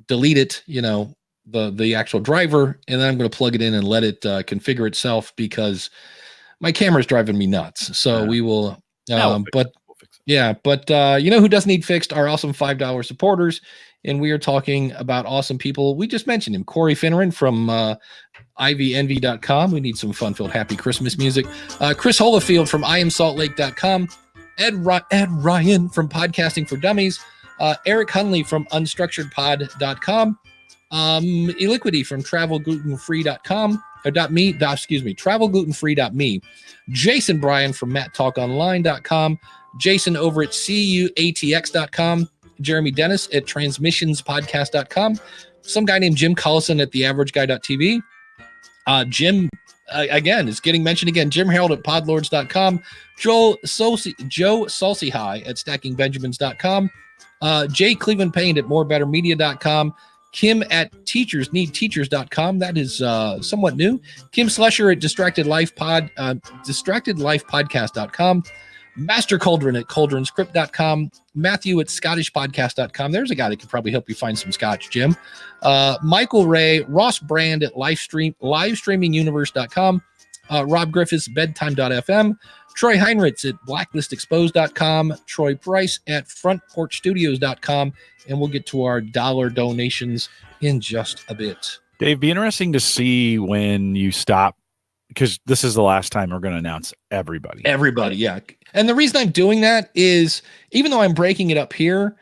delete it, the actual driver, and then I'm going to plug it in and let it configure itself, because my camera is driving me nuts. So we will We'll fix it. yeah, but who doesn't need fixed? Our awesome $5 supporters. And we are talking about awesome people. We just mentioned him, Corey Finneran from ivyNV.com. We need some fun-filled happy Christmas music. Chris Holofield from IamSaltLake.com. Ed Ryan from Podcasting for Dummies. Eric Hunley from UnstructuredPod.com. Eliquity from TravelGlutenFree.com. TravelGlutenFree.me. Jason Bryan from MattTalkOnline.com. Jason over at CUATX.com. Jeremy Dennis at transmissionspodcast.com. Some guy named Jim Collison at theaverageguy.tv. Jim, again, is getting mentioned again. Jim Harold at podlords.com. Joe Salsy High at stackingbenjamins.com. Jay Cleveland Payne at morebettermedia.com. Kim at teachersneedteachers.com. That is somewhat new. Kim Slusher at distractedlifepodcast.com. Master Cauldron at cauldronscript.com. Matthew at scottishpodcast.com. There's a guy that could probably help you find some scotch, Jim. Michael Ray, Ross Brand at livestreaminguniverse.com. Rob Griffiths, bedtime.fm. Troy Heinrichs at blacklistexposed.com. Troy Price at frontporchstudios.com. And we'll get to our dollar donations in just a bit. Dave, be interesting to see when you stop, because this is the last time we're going to announce everybody. Everybody, yeah. And the reason I'm doing that is, even though I'm breaking it up here,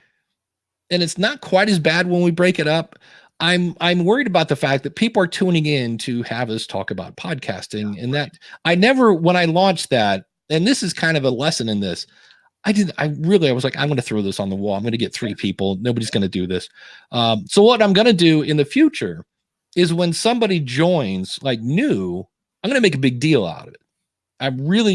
and it's not quite as bad when we break it up, I'm worried about the fact that people are tuning in to have us talk about podcasting. And that when I launched that, and this is kind of a lesson in this, I was like, I'm going to throw this on the wall. I'm going to get 3 people. Nobody's going to do this. So what I'm going to do in the future is, when somebody joins like new, I'm going to make a big deal out of it.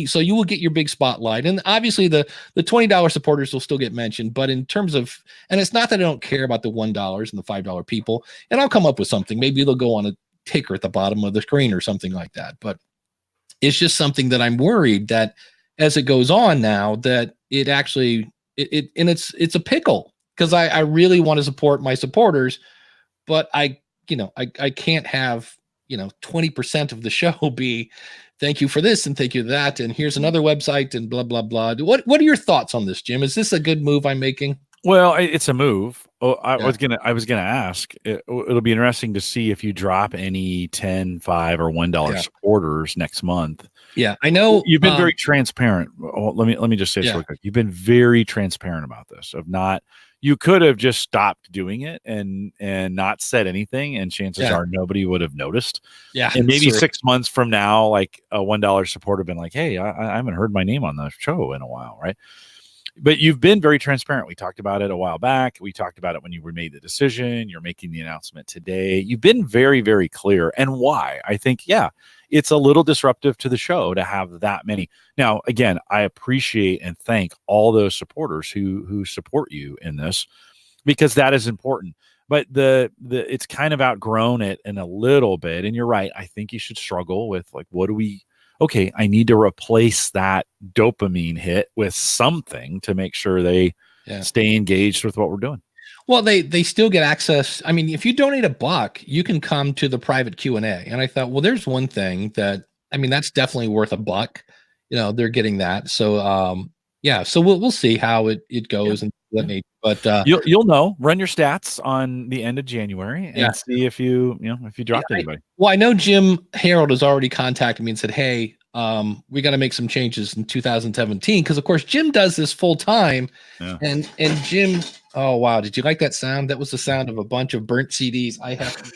So you will get your big spotlight. And obviously the $20 supporters will still get mentioned, but in terms of, and it's not that I don't care about the $1 and the $5 people, and I'll come up with something. Maybe they'll go on a ticker at the bottom of the screen or something like that. But it's just something that I'm worried that as it goes on now, that it actually, it's a pickle, because I really want to support my supporters, but I can't have, 20% of the show be thank you for this and thank you for that, and here's another website and blah blah blah. What are your thoughts on this, Jim? Is this a good move I'm making? Well, it's a move. I was gonna ask. It'll be interesting to see if you drop any $10, $5, or $1 supporters next month. Yeah, I know you've been very transparent. Let me just say this real quick. You've been very transparent about this. You could have just stopped doing it and not said anything, and chances are nobody would have noticed. Yeah, and maybe 6 months from now, like a $1 supporter have been like, "Hey, I haven't heard my name on the show in a while," right? But you've been very transparent. We talked about it a while back. We talked about it when you made the decision. You're making the announcement today. You've been very, very clear. And why? I think, it's a little disruptive to the show to have that many. Now, again, I appreciate and thank all those supporters who support you in this, because that is important. But it's kind of outgrown it in a little bit. And you're right. I think you should struggle with, like, okay, I need to replace that dopamine hit with something to make sure they stay engaged with what we're doing. Well, they still get access. I mean, if you donate $1, you can come to the private Q&A. And I thought, well, there's one thing that's definitely worth $1. They're getting that. So, yeah, so we'll see how it goes and that nature. But You'll know. Run your stats on the end of January and Yeah. see if you dropped anybody. well, I know Jim Harold has already contacted me and said, "Hey, we got to make some changes in 2017," because of course Jim does this full time, Yeah. and Jim. Oh wow! Did you like that sound? That was the sound of a bunch of burnt CDs. I have.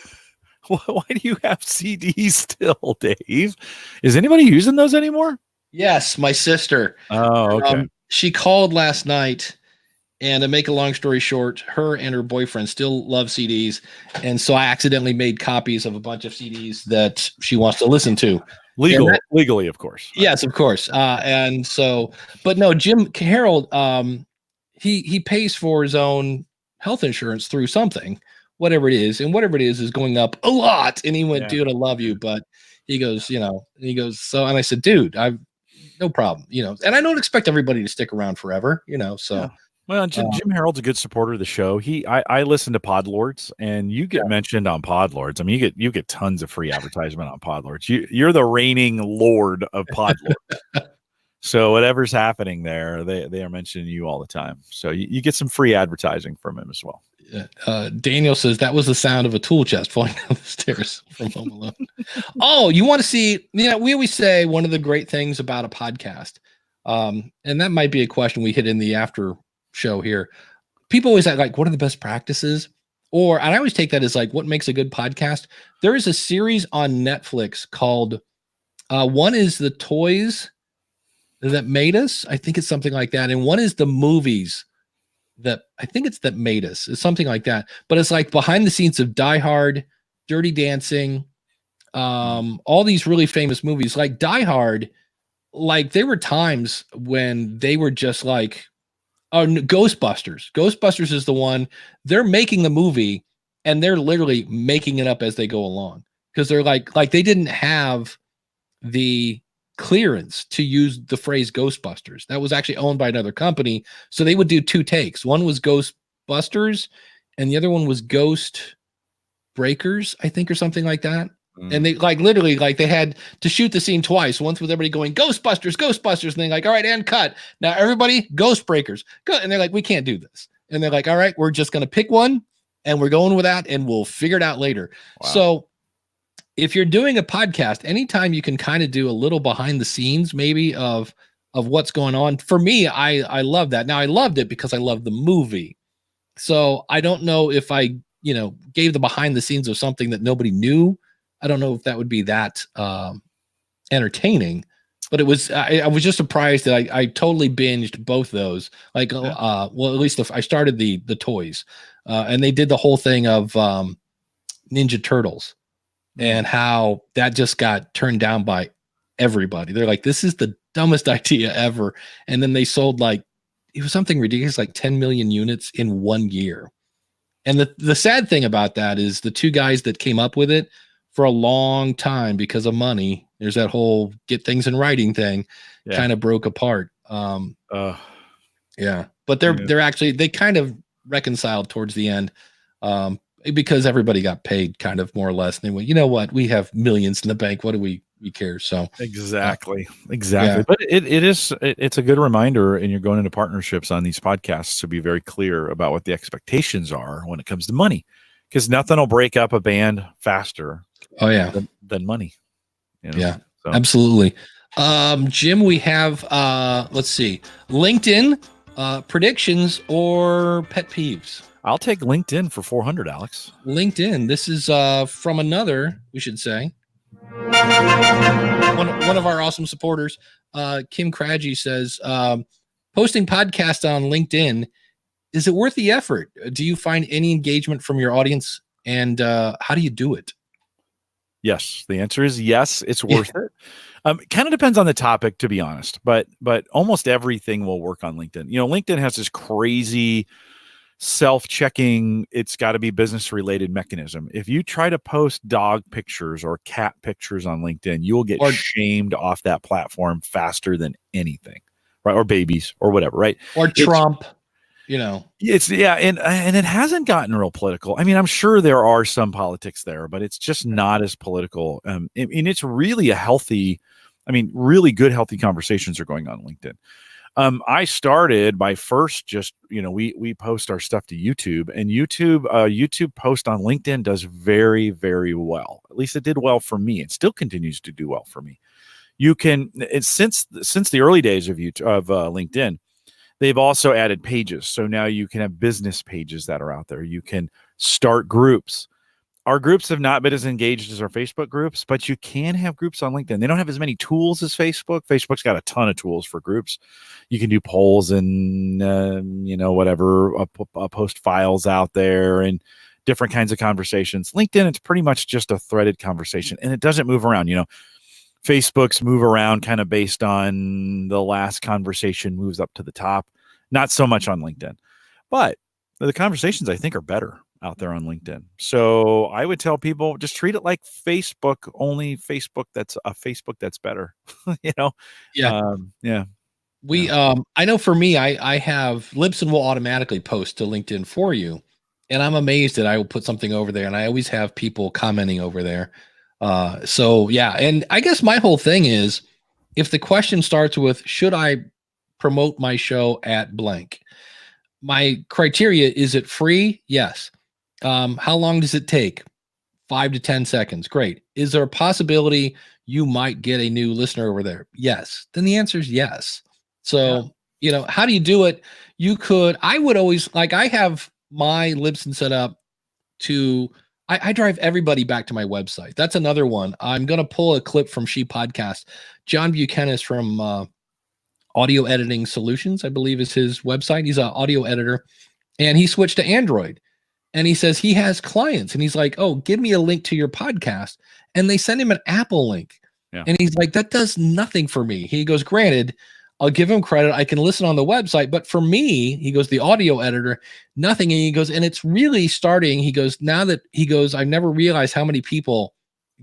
Why do you have CDs still, Dave? Is anybody using those anymore? Yes, my sister. Oh, okay. She called last night, and to make a long story short, her and her boyfriend still love CDs, and so I accidentally made copies of a bunch of CDs that she wants to listen to. Legally, of course. Yes, of course. And so, but no, Jim Harold, he pays for his own health insurance through something, whatever it is, and whatever it is going up a lot. And he went, Yeah. dude, I love you, but he goes, so, and I said, dude, I've no problem, and I don't expect everybody to stick around forever, so. Yeah. Well, Jim Harold's a good supporter of the show. I listen to Podlords, and you get mentioned on Podlords. I mean, you get tons of free advertisement on Podlords. You're the reigning lord of Podlords. So whatever's happening there, they are mentioning you all the time. So you get some free advertising from him as well. Daniel says that was the sound of a tool chest falling down the stairs from Home Alone. Oh, you want to see? We always say one of the great things about a podcast, and that might be a question we hit in the after show here. People always ask, like, what are the best practices? And I always take that as like, what makes a good podcast? There is a series on Netflix called, one is The Toys That Made Us. I think it's something like that. And one is The Movies That Made Us. It's something like that. But it's like behind the scenes of Die Hard, Dirty Dancing, all these really famous movies. Like Die Hard, like there were times when they were just like, oh, Ghostbusters. Ghostbusters is the one. They're making the movie and they're literally making it up as they go along, because they're like they didn't have the clearance to use the phrase Ghostbusters. That was actually owned by another company, so they would do two takes. One was Ghostbusters and the other one was Ghost Breakers, I think, or something like that. And they literally they had to shoot the scene twice, once with everybody going Ghostbusters, Ghostbusters, and then all right, and cut. Now everybody, Ghost Breakers. Go. And they're like, we can't do this. And they're like, all right, we're just going to pick one and we're going with that and we'll figure it out later. Wow. So if you're doing a podcast, anytime you can kind of do a little behind the scenes, maybe of what's going on. For me, I love that. Now I loved it because I love the movie. So I don't know if I, gave the behind the scenes of something that nobody knew. I don't know if that would be that entertaining, but it was. I was just surprised that I totally binged both those. At least I started the Toys, and they did the whole thing of Ninja Turtles, and how that just got turned down by everybody. They're like, this is the dumbest idea ever, and then they sold it was something ridiculous, like 10 million units in 1 year. And the sad thing about that is the two guys that came up with it, for a long time, because of money, there's that whole get things in writing thing, kind of broke apart. But they're actually, they kind of reconciled towards the end, because everybody got paid kind of more or less. And they went, you know what, we have millions in the bank. What do we care? So exactly. But it's a good reminder, and you're going into partnerships on these podcasts, to be very clear about what the expectations are when it comes to money, because nothing will break up a band faster than money. So. Absolutely. Jim, we have let's see, LinkedIn predictions or pet peeves. I'll take LinkedIn for 400, Alex. LinkedIn. This is from another, we should say, one of our awesome supporters, Kim Craggy, says, posting podcasts on LinkedIn, is it worth the effort? Do you find any engagement from your audience, and how do you do it? Yes, the answer is yes. It's worth it. Kind of depends on the topic, to be honest, but almost everything will work on LinkedIn. LinkedIn has this crazy self-checking, it's got to be business related mechanism. If you try to post dog pictures or cat pictures on LinkedIn, you will get shamed off that platform faster than anything, right? Or babies or whatever, right? Or Trump. And it hasn't gotten real political. I mean, I'm sure there are some politics there, but it's just not as political. And it's really really good, healthy conversations are going on LinkedIn. I started by first just, we post our stuff to YouTube, and YouTube post on LinkedIn does very, very well. At least it did well for me. It still continues to do well for me. Since the early days of LinkedIn, they've also added pages. So now you can have business pages that are out there. You can start groups. Our groups have not been as engaged as our Facebook groups, but you can have groups on LinkedIn. They don't have as many tools as Facebook. Facebook's got a ton of tools for groups. You can do polls and, post files out there and different kinds of conversations. LinkedIn, it's pretty much just a threaded conversation, and it doesn't move around. Facebook's move around kind of based on the last conversation moves up to the top. Not so much on LinkedIn, but the conversations I think are better out there on LinkedIn. So I would tell people just treat it like Facebook, only Facebook that's better. Yeah. Yeah. I know for me, I have Libsyn will automatically post to LinkedIn for you. And I'm amazed that I will put something over there, and I always have people commenting over there. So yeah. And I guess my whole thing is, if the question starts with, should I promote my show at blank? My criteria, is it free? Yes. How long does it take? 5 to 10 seconds. Great. Is there a possibility you might get a new listener over there? Yes. Then the answer is yes. So, how do you do it? I would always, I have my Libsyn set up to, I drive everybody back to my website. That's another one. I'm going to pull a clip from She Podcast. John Bukenas from Audio Editing Solutions, I believe is his website. He's an audio editor, and he switched to Android. And he says he has clients, and he's like, oh, give me a link to your podcast. And they send him an Apple link. Yeah. And he's like, that does nothing for me. He goes, granted, I'll give him credit. I can listen on the website. But for me, he goes, the audio editor, nothing. And he goes, and it's really starting. He goes, I've never realized how many people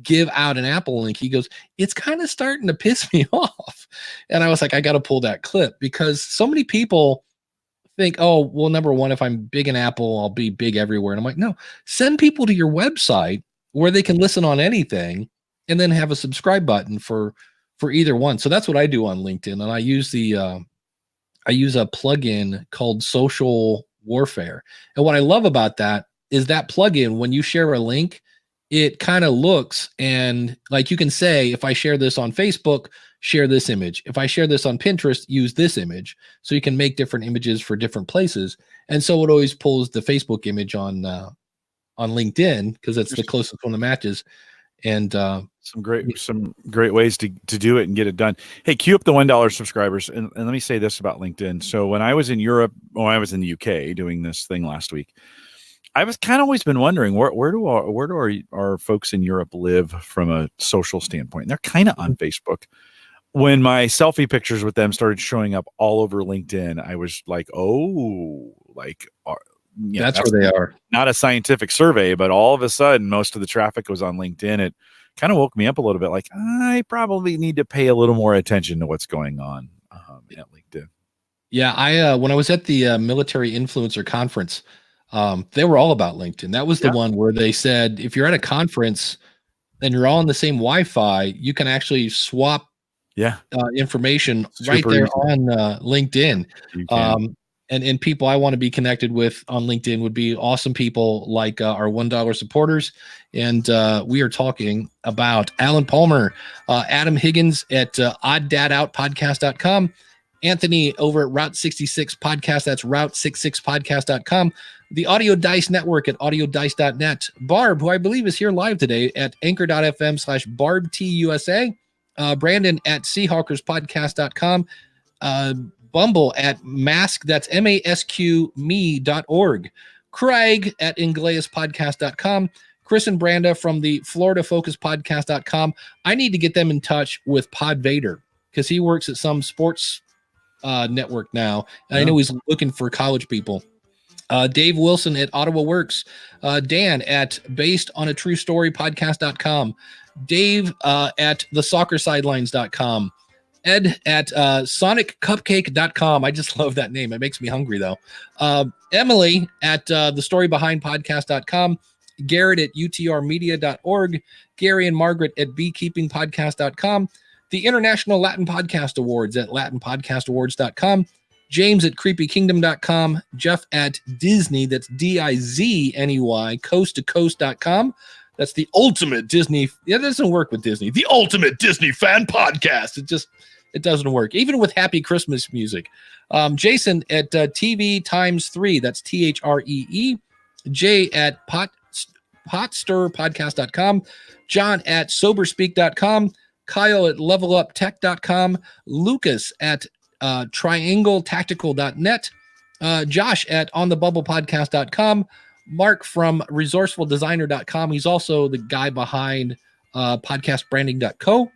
give out an Apple link. He goes, it's kind of starting to piss me off. And I was like, I got to pull that clip, because so many people think, oh, well, number one, if I'm big in Apple, I'll be big everywhere. And I'm like, no, send people to your website where they can listen on anything, and then have a subscribe button for either one. So that's what I do on LinkedIn. And I use a plugin called Social Warfare. And what I love about that is that plugin, when you share a link, it kind of looks, and like you can say, if I share this on Facebook, share this image. If I share this on Pinterest, use this image. So you can make different images for different places. And so it always pulls the Facebook image on LinkedIn, because it's the closest one that matches. And some great ways to do it and get it done. Hey, queue up the $1 subscribers. And let me say this about LinkedIn. So when I was in Europe, I was in the UK doing this thing last week, I was kind of always been wondering, where do our folks in Europe live from a social standpoint? They're kind of on Facebook. When my selfie pictures with them started showing up all over LinkedIn, I was like, that's where they are. Not a scientific survey, but all of a sudden, most of the traffic was on LinkedIn. It kind of woke me up a little bit. Like, I probably need to pay a little more attention to what's going on at LinkedIn. Yeah, when I was at the military influencer conference, they were all about LinkedIn. That was the one where they said, if you're at a conference and you're all on the same Wi-Fi, you can actually swap information right there on LinkedIn. And people I want to be connected with on LinkedIn would be awesome people like our $1 supporters. And we are talking about Alan Palmer, Adam Higgins at oddadoutpodcast.com, Anthony over at Route 66 Podcast. That's route66podcast.com. The Audio Dice Network at audiodice.net. Barb, who I believe is here live today at anchor.fm/BarbTUSA. Brandon at seahawkerspodcast.com. Bumble at mask, that's masqme.org. Craig at ingleaspodcast.com. Chris and Branda from the Florida Focus Podcast.com. I need to get them in touch with Pod Vader, because he works at some sports network now. And I know he's looking for college people. Dave Wilson at Ottawa Works. Dan at Based on a True Story Podcast.com. Dave at thesoccersidelines.com. Ed at soniccupcake.com. I just love that name. It makes me hungry, though. Emily at thestorybehindpodcast.com. Garrett at utrmedia.org. Gary and Margaret at beekeepingpodcast.com. the International Latin Podcast Awards at latinpodcastawards.com. James at creepykingdom.com. Jeff at Disney, that's Dizney, coast-to-coast.com. That's the ultimate Disney. Yeah, it doesn't work with Disney. The ultimate Disney fan podcast. It doesn't work. Even with happy Christmas music. Jason at TV times 3. That's THREE. Jay at potstirpodcast.com. John at soberspeak.com. Kyle at leveluptech.com. Lucas at triangletactical.net. Josh at onthebubblepodcast.com. Mark from resourcefuldesigner.com. He's also the guy behind podcastbranding.co.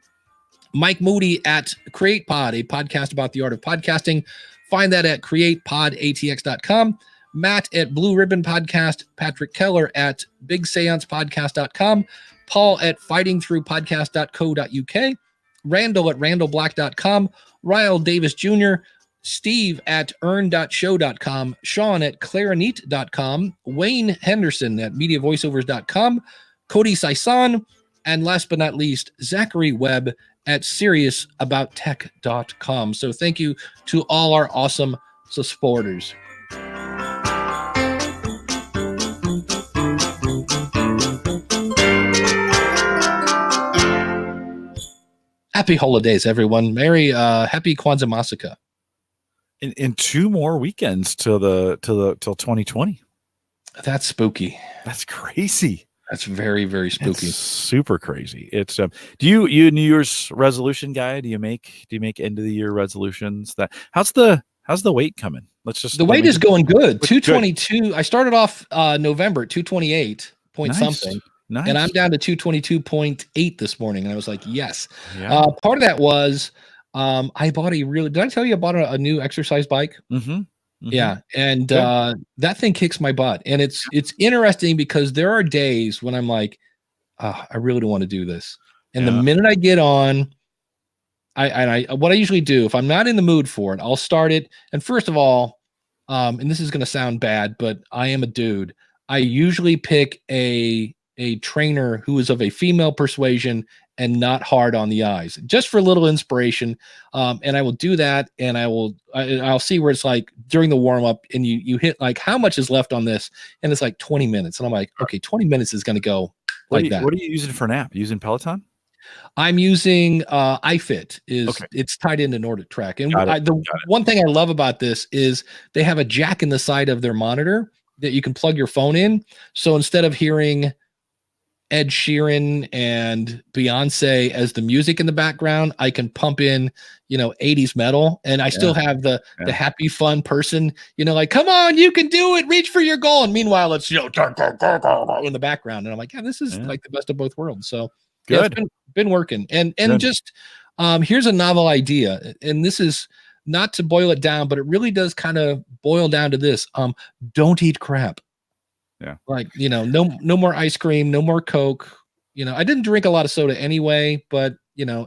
Mike Moody at CreatePod, a podcast about the art of podcasting. Find that at createpodatx.com. Matt at Blue Ribbon Podcast. Patrick Keller at bigseancepodcast.com. Paul at fightingthroughpodcast.co.uk. Randall at randallblack.com. Ryle Davis Jr., Steve at earn.show.com, Sean at clarinet.com, Wayne Henderson at mediavoiceovers.com, Cody Saison, and last but not least, Zachary Webb at seriousobouttech.com. So thank you to all our awesome supporters. Happy holidays, everyone. Happy Kwanzaa Masaka. In 2 more weekends till 2020. That's spooky. That's crazy. That's very, very spooky. It's super crazy. It's do you New Year's resolution guy? Do you make end of the year resolutions? How's the weight coming? The weight is going good. 222. I started off November 228 point something. Nice. And I'm down to 222.8 this morning. And I was like, yes. Yeah. Part of that was I bought did I tell you I bought a new exercise bike? Mm-hmm. Mm-hmm. Yeah. And that thing kicks my butt. And it's interesting because there are days when I'm like, I really don't want to do this. And the minute I get on, what I usually do, if I'm not in the mood for it, I'll start it. And first of all, and this is going to sound bad, but I am a dude. I usually pick a trainer who is of a female persuasion and not hard on the eyes, just for a little inspiration. And I will do that. And I'll see where it's like during the warm up and you hit like, how much is left on this? And it's like 20 minutes. And I'm like, okay, 20 minutes is going to go that. What are you using for an app? You using Peloton? I'm using iFit. It's tied into Nordic Track. And one thing I love about this is they have a jack in the side of their monitor that you can plug your phone in. So instead of hearing Ed Sheeran and Beyonce as the music in the background, I can pump in, 80s metal, and I still have the happy, fun person, like, come on, you can do it, reach for your goal. And meanwhile, it's, in the background. And I'm like, this is like the best of both worlds. So good. It's been working. And just, here's a novel idea. And this is not to boil it down, but it really does kind of boil down to this. Don't eat crap. Yeah. Like, no more ice cream, no more Coke. I didn't drink a lot of soda anyway, but,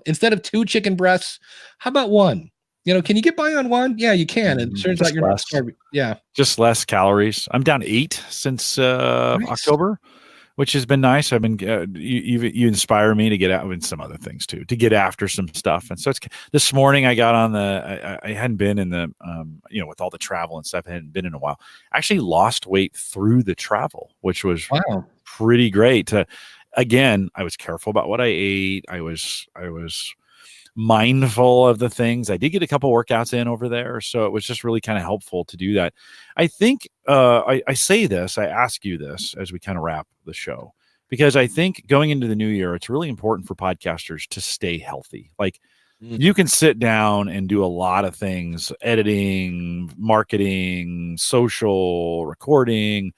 instead of 2 chicken breasts, how about 1? Can you get by on 1? Yeah, you can. And it turns out you're not starving. Yeah. Just less calories. I'm down 8 since October, which has been nice. I've been, you inspire me to get out and some other things too, to get after some stuff. And so this morning I got on I hadn't been in the, with all the travel and stuff, I hadn't been in a while. I actually lost weight through the travel, which was pretty great. Again, I was careful about what I ate. I was mindful of the things. I did get a couple workouts in over there. So it was just really kind of helpful to do that. I think I say this, I ask you this as we kind of wrap the show, because I think going into the new year, it's really important for podcasters to stay healthy. Like you can sit down and do a lot of things, editing, marketing, social, recording.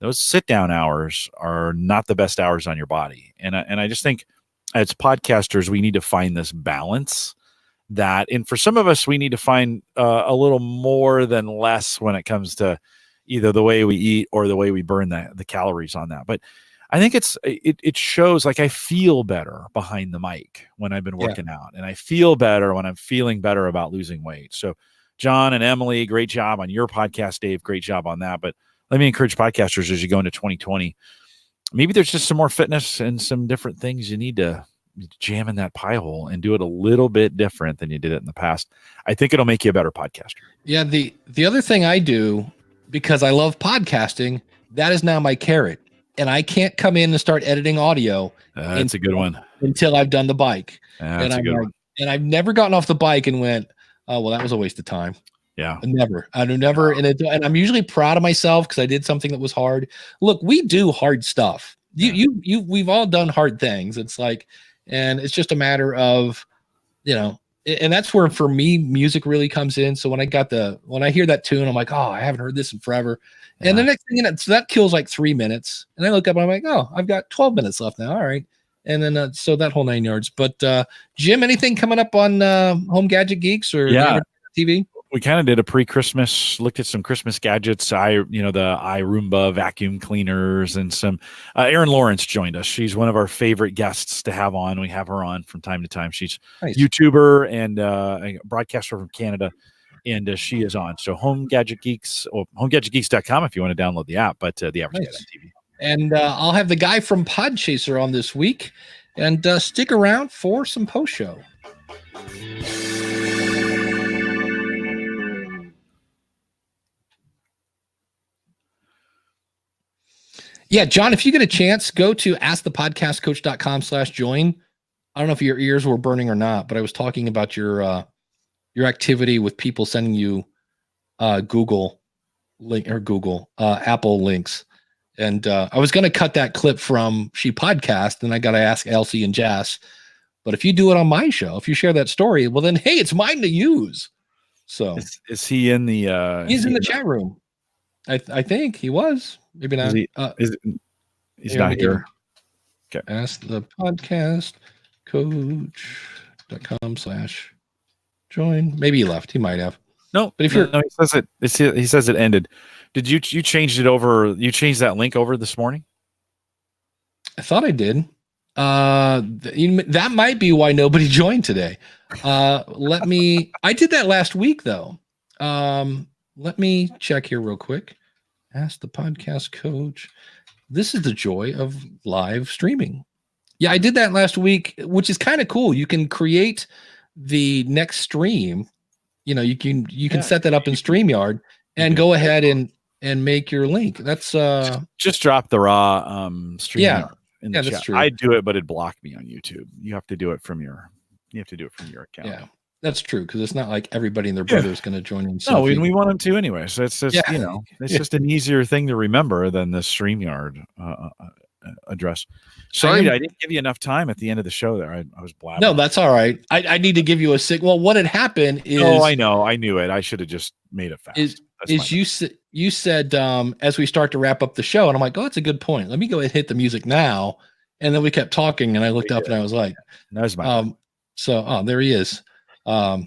Those sit down hours are not the best hours on your body. And I just think as podcasters, we need to find this balance and for some of us, we need to find a little more than less when it comes to either the way we eat or the way we burn the calories on that. But I think it shows, like, I feel better behind the mic when I've been working out, and I feel better when I'm feeling better about losing weight. So John and Emily, great job on your podcast. Dave, great job on that. But let me encourage podcasters as you go into 2020, maybe there's just some more fitness and some different things you need to jam in that pie hole and do it a little bit different than you did it in the past. I think it'll make you a better podcaster. Yeah. The other thing I do, because I love podcasting, that is now my carrot. And I can't come in and start editing audio. That's a good one. Until I've done the bike. That's a good one. And I've never gotten off the bike and went, oh, well, that was a waste of time. Yeah. Never. And I'm usually proud of myself because I did something that was hard. Look, we do hard stuff. We've all done hard things. It's like, and it's just a matter of, and that's where for me music really comes in. So when I hear that tune, I'm like, oh, I haven't heard this in forever. Yeah. And the next thing, so that kills like 3 minutes. And I look up and I'm like, oh, I've got 12 minutes left now. All right. And then so that whole 9 yards. But Jim, anything coming up on Home Gadget Geeks or TV? We kind of did a pre-Christmas, looked at some Christmas gadgets. The iRoomba vacuum cleaners and some. Erin Lawrence joined us. She's one of our favorite guests to have on. We have her on from time to time. She's nice. YouTuber and a broadcaster from Canada, and she is on. So Home Gadget Geeks, or homegadgetgeeks.com if you want to download the app. But the average nice. TV. And I'll have the guy from Podchaser on this week, and stick around for some post show. Yeah, John, if you get a chance, go to askthepodcastcoach.com/join. I don't know if your ears were burning or not, but I was talking about your activity with people sending you Apple links. And I was going to cut that clip from She Podcast, and I got to ask Elsie and Jess. But if you do it on my show, if you share that story, well, then, hey, it's mine to use. So is he in the he's in the chat room. I think he was. Maybe not. He's not here. Okay. Ask the podcast coach.com/join. Maybe he left. He might have. No, but if he says it ended. Did you changed it over? You changed that link over this morning? I thought I did. That might be why nobody joined today. I did that last week though. Let me check here real quick. Ask the podcast coach. This is the joy of live streaming. Yeah, I did that last week, which is kind of cool. You can create the next stream. You can set that up in StreamYard and go ahead and make your link. That's just drop the raw stream. Yeah, in the chat. That's true. I do it, but it blocked me on YouTube. You have to do it from your account. Yeah. That's true, because it's not like everybody and their brother is going to join in. No, we want them to anyway. So it's just it's just an easier thing to remember than the StreamYard address. Sorry, I didn't give you enough time at the end of the show there. I was blabbering. No, that's all right. I need to give you a signal. Well, what had happened is. Oh, I know. I knew it. I should have just made it fast. You said as we start to wrap up the show, and I'm like, oh, that's a good point. Let me go ahead and hit the music now. And then we kept talking, and I looked up and I was like, "That's my." There he is. So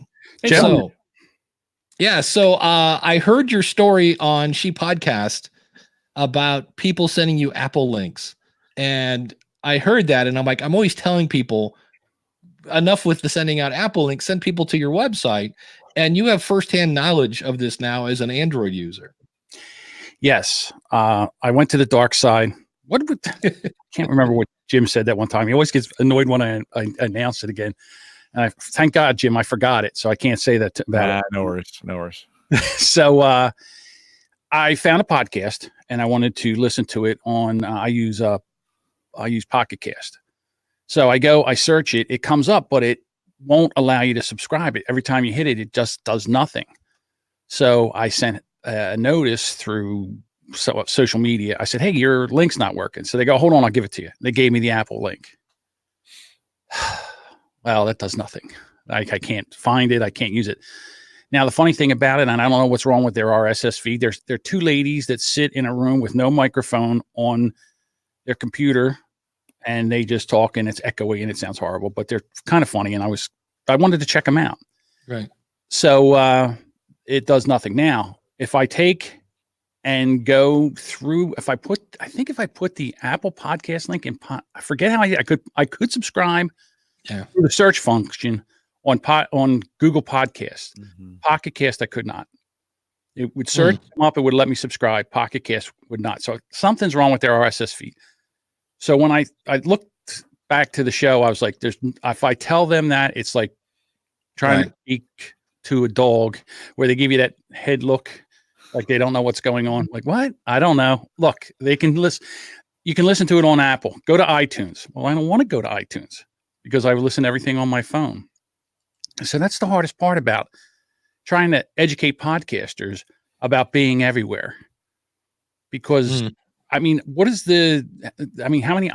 I heard your story on She Podcast about people sending you Apple links, and I heard that, and I'm like, I'm always telling people enough with the sending out Apple links, send people to your website, and you have firsthand knowledge of this now as an Android user. Yes. I went to the dark side. Can't remember what Jim said that one time. He always gets annoyed when I announce it again. And thank God, Jim, I forgot it, so I can't say that about it. No worries. So I found a podcast, and I wanted to listen to it on. I use Pocket Cast. So I search it, it comes up, but it won't allow you to subscribe. It every time you hit it, it just does nothing. So I sent a notice through social media. I said, "Hey, your link's not working." So they go, "Hold on, I'll give it to you." They gave me the Apple link. Well, that does nothing. I can't find it. I can't use it. Now, the funny thing about it, and I don't know what's wrong with their RSS feed. There are two ladies that sit in a room with no microphone on their computer, and they just talk, and it's echoey, and it sounds horrible, but they're kind of funny, and I wanted to check them out. Right. So it does nothing. Now, if I take and go through, if I put the Apple Podcast link in, I forget how I could subscribe. Yeah. Through the search function on Google Podcasts. Mm-hmm. Pocket Cast, I could not. It would search them up. It would let me subscribe. Pocket Cast would not. So something's wrong with their RSS feed. So when I looked back to the show, I was like, if I tell them that, it's like trying to speak to a dog where they give you that head look, like they don't know what's going on. Like, what? I don't know. Look, they can listen. You can listen to it on Apple. Go to iTunes. Well, I don't want to go to iTunes because I listen to everything on my phone. So that's the hardest part about trying to educate podcasters about being everywhere. Because, I mean, how many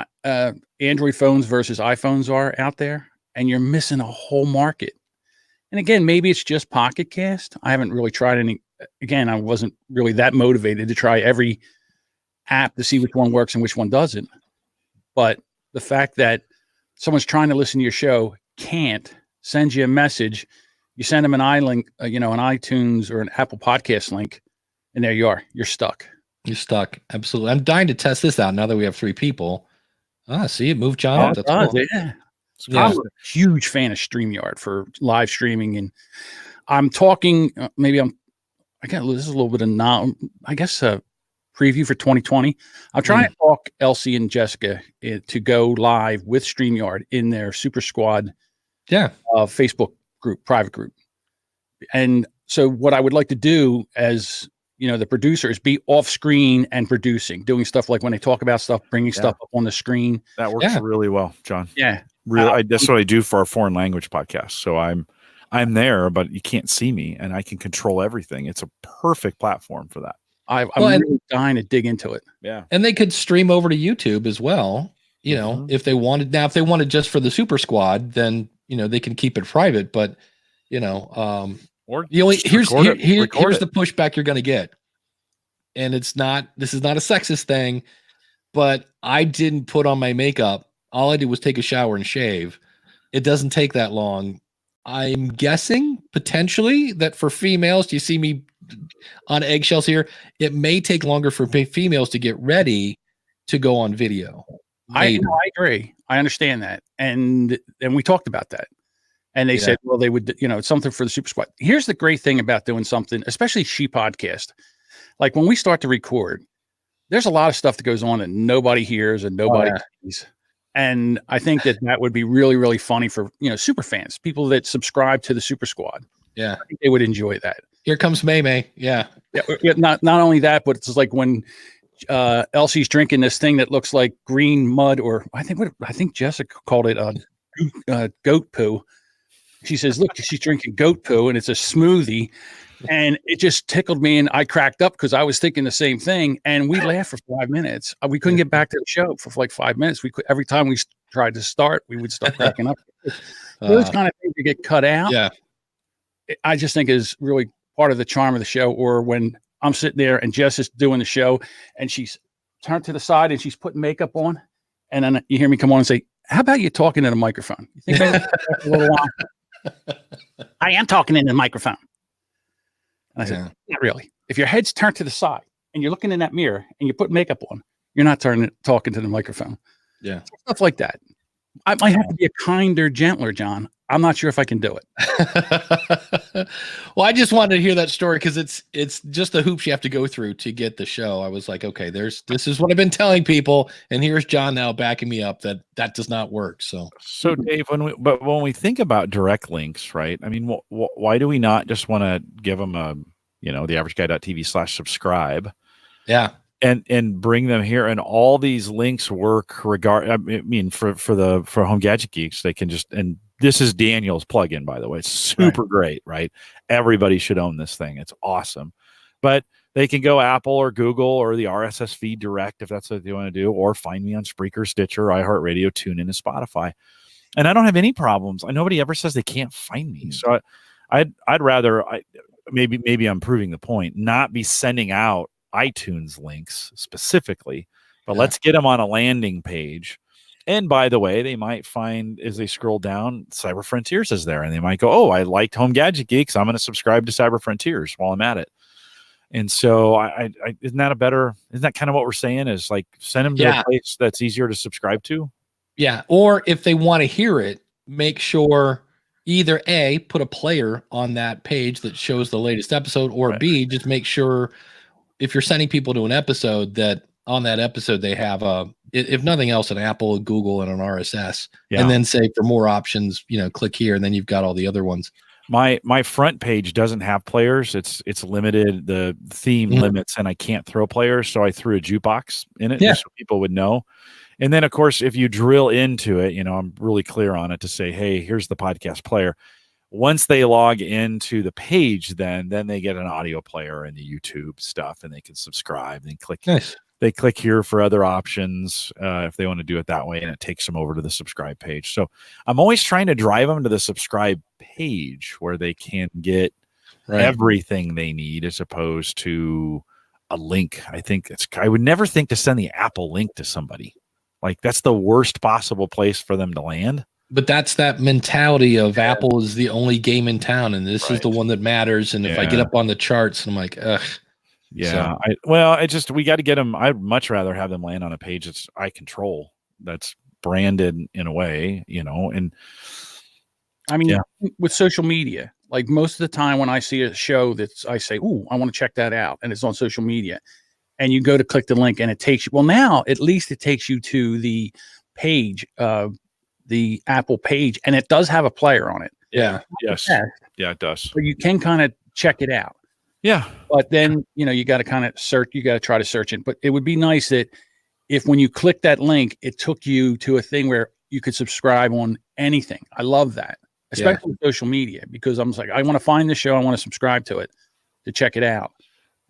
Android phones versus iPhones are out there? And you're missing a whole market. And again, maybe it's just Pocket Cast. I haven't really tried any. Again, I wasn't really that motivated to try every app to see which one works and which one doesn't. But the fact that someone's trying to listen to your show can't send you a message. You send them an iLink, an iTunes or an Apple Podcast link, and there you are. You're stuck. You're stuck. Absolutely. I'm dying to test this out now that we have 3 people. See, it moved John up. That's cool. Yeah. I'm a huge fan of StreamYard for live streaming, and I'm talking. This is a little bit of preview for 2020. I'm trying to talk Elsie and Jessica to go live with StreamYard in their Super Squad, Facebook group, private group. And so, what I would like to do as the producer is be off screen and producing, doing stuff like when they talk about stuff, bringing stuff up on the screen. That works really well, John. Yeah. Really, that's what I do for our foreign language podcast. So I'm there, but you can't see me, and I can control everything. It's a perfect platform for that. I'm really dying to dig into it. Yeah, and they could stream over to YouTube as well. If they wanted. Now, if they wanted just for the Super Squad, then they can keep it private. But here's the pushback you're going to get, and this is not a sexist thing, but I didn't put on my makeup. All I did was take a shower and shave. It doesn't take that long. I'm guessing potentially that for females, you see me on eggshells here, it may take longer for females to get ready to go on video. I agree. I understand that. And we talked about that. And they said, well, they would, it's something for the Super Squad. Here's the great thing about doing something, especially She Podcast. Like when we start to record, there's a lot of stuff that goes on that nobody hears and nobody sees. And I think that would be really, really funny for, super fans, people that subscribe to the Super Squad. Yeah. I think they would enjoy that. Here comes May. Yeah. Not only that, but it's like when Elsie's drinking this thing that looks like green mud, or I think Jessica called it goat poo. She says, look, she's drinking goat poo and it's a smoothie. And it just tickled me, and I cracked up because I was thinking the same thing. And we laughed for 5 minutes. We couldn't get back to the show for like 5 minutes. Every time we tried to start, we would start cracking up. Those kind of things that get cut out. Yeah, I just think is really part of the charm of the show. Or when I'm sitting there and Jess is doing the show, and she's turned to the side and she's putting makeup on, and then you hear me come on and say, "How about you talking in the microphone?" You think a little while? I am talking in the microphone. And I said, not really. If your head's turned to the side and you're looking in that mirror and you put makeup on, you're not talking to the microphone. Yeah. Stuff like that. I might have to be a kinder, gentler, John. I'm not sure if I can do it. Well, I just wanted to hear that story because it's just the hoops you have to go through to get the show. I was like, okay, this is what I've been telling people, and here's John now backing me up that does not work. So Dave, when we think about direct links, right? I mean, why do we not just want to give them theaverageguy.tv/subscribe? Yeah. And bring them here, and all these links work for Home Gadget Geeks. They can just, and this is Daniel's plugin, by the way. It's super great, right? Everybody should own this thing. It's awesome. But they can go Apple or Google or the RSS feed direct if that's what they want to do, or find me on Spreaker, Stitcher, iHeartRadio, TuneIn, and Spotify. And I don't have any problems. Nobody ever says they can't find me. So I'd rather, maybe I'm proving the point, not be sending out iTunes links specifically, but let's get them on a landing page. And by the way, they might find as they scroll down, Cyber Frontiers is there, and they might go, "Oh, I liked Home Gadget Geeks. I'm going to subscribe to Cyber Frontiers while I'm at it." And so, isn't that kind of what we're saying? Is like send them to a place that's easier to subscribe to. Yeah, or if they want to hear it, make sure either A, put a player on that page that shows the latest episode, or B, just make sure if you're sending people to an episode that on that episode, they have if nothing else, an Apple, a Google, and an RSS, Yeah. and then say for more options, click here, and then you've got all the other ones. My front page doesn't have players. It's limited. The theme limits, and I can't throw players, so I threw a jukebox in it just so people would know. And then, of course, if you drill into it, I'm really clear on it to say, hey, here's the podcast player. Once they log into the page, then they get an audio player and the YouTube stuff, and they can subscribe and click. Nice. They click here for other options if they want to do it that way, and it takes them over to the subscribe page. So I'm always trying to drive them to the subscribe page where they can get everything they need as opposed to a link. I would never think to send the Apple link to somebody. Like, that's the worst possible place for them to land. But that's that mentality of Apple is the only game in town, and this is the one that matters. And if I get up on the charts, I'm like, ugh. Yeah. We got to get them. I'd much rather have them land on a page that's I control, that's branded in a way, and I mean, with social media, like most of the time when I see a show I say, ooh, I want to check that out, and it's on social media, and you go to click the link and it takes you, well, now at least it takes you to the page, the Apple page, and it does have a player on it. Yeah. Yes. Yeah, it does. So you can kind of check it out. Yeah. But then, you got to kind of search, you got to try to search it. But it would be nice that if when you click that link, it took you to a thing where you could subscribe on anything. I love that, especially with social media, because I'm just like, I want to find the show. I want to subscribe to it to check it out.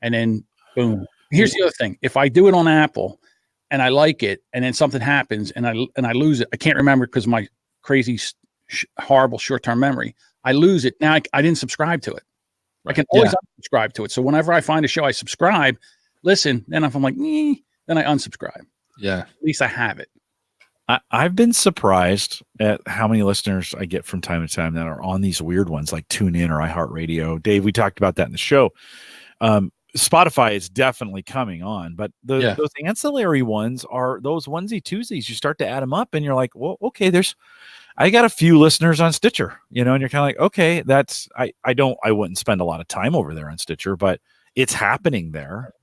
And then boom. Here's the other thing. If I do it on Apple and I like it, and then something happens and I lose it, I can't remember because my crazy, horrible short-term memory, I lose it. Now I didn't subscribe to it. I can always unsubscribe to it. So whenever I find a show, I subscribe, listen. Then if I'm like, then I unsubscribe. Yeah. At least I have it. I've been surprised at how many listeners I get from time to time that are on these weird ones like TuneIn or iHeartRadio. Dave, we talked about that in the show. Spotify is definitely coming on, but those ancillary ones are those onesie twosies. You start to add them up and you're like, well, okay, I got a few listeners on Stitcher, and you're kind of like, okay, that's, I wouldn't spend a lot of time over there on Stitcher, but it's happening there.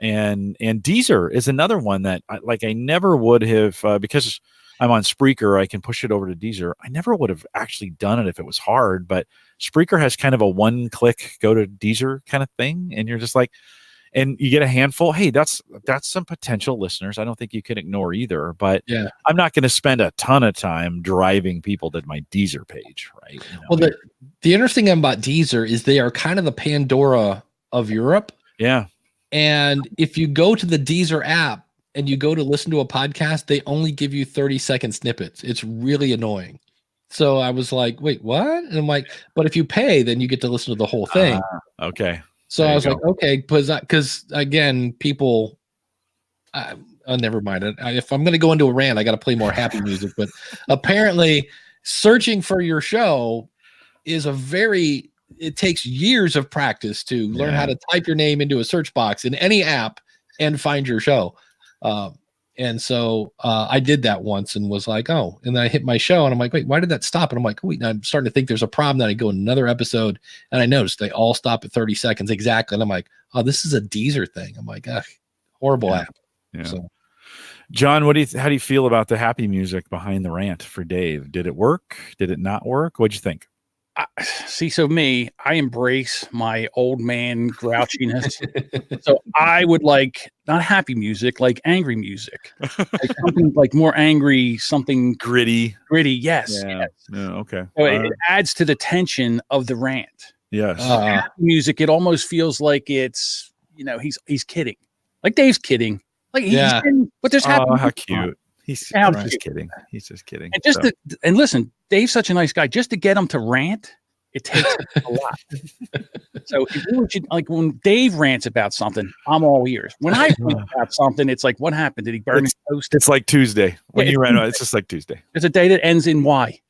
And Deezer is another one that I never would have, because I'm on Spreaker, I can push it over to Deezer. I never would have actually done it if it was hard, but Spreaker has kind of a one click, go to Deezer kind of thing. And you're just like, and you get a handful. Hey, that's some potential listeners. I don't think you can ignore either, but I'm not going to spend a ton of time driving people to my Deezer page. Right. Well, the interesting thing about Deezer is they are kind of the Pandora of Europe. Yeah. And if you go to the Deezer app and you go to listen to a podcast, they only give you 30-second snippets. It's really annoying. So I was like, wait, what? And I'm like, but if you pay, then you get to listen to the whole thing. Okay. So I was like, okay, because again, people, never mind. If I'm going to go into a rant, I got to play more happy music. But apparently searching for your show is it takes years of practice to learn how to type your name into a search box in any app and find your show. And so I did that once and was like, oh, and then I hit my show and I'm like, wait, why did that stop? And I'm like, wait, I'm starting to think there's a problem. Then I go in another episode and I noticed they all stop at 30 seconds exactly. And I'm like, oh, this is a Deezer thing. I'm like, horrible app. Yeah. So, John, how do you feel about the happy music behind the rant for Dave? Did it work? Did it not work? What'd you think? So I embrace my old man grouchiness. So I would like not happy music, like angry music, like something like more angry, something gritty. Yes. Yeah. Okay. So it adds to the tension of the rant. Yes. Happy music. It almost feels like it's, he's kidding, like Dave's kidding, like he's kidding, but there's happy. Oh, how cute. He's just kidding. He's just kidding. And and listen, Dave's such a nice guy. Just to get him to rant, it takes a lot. So if you should, like when Dave rants about something, I'm all ears. When I rant about something, it's like, what happened? Did he burn his toast? It's like Tuesday. When you rant, it's just like Tuesday. It's a day that ends in Y.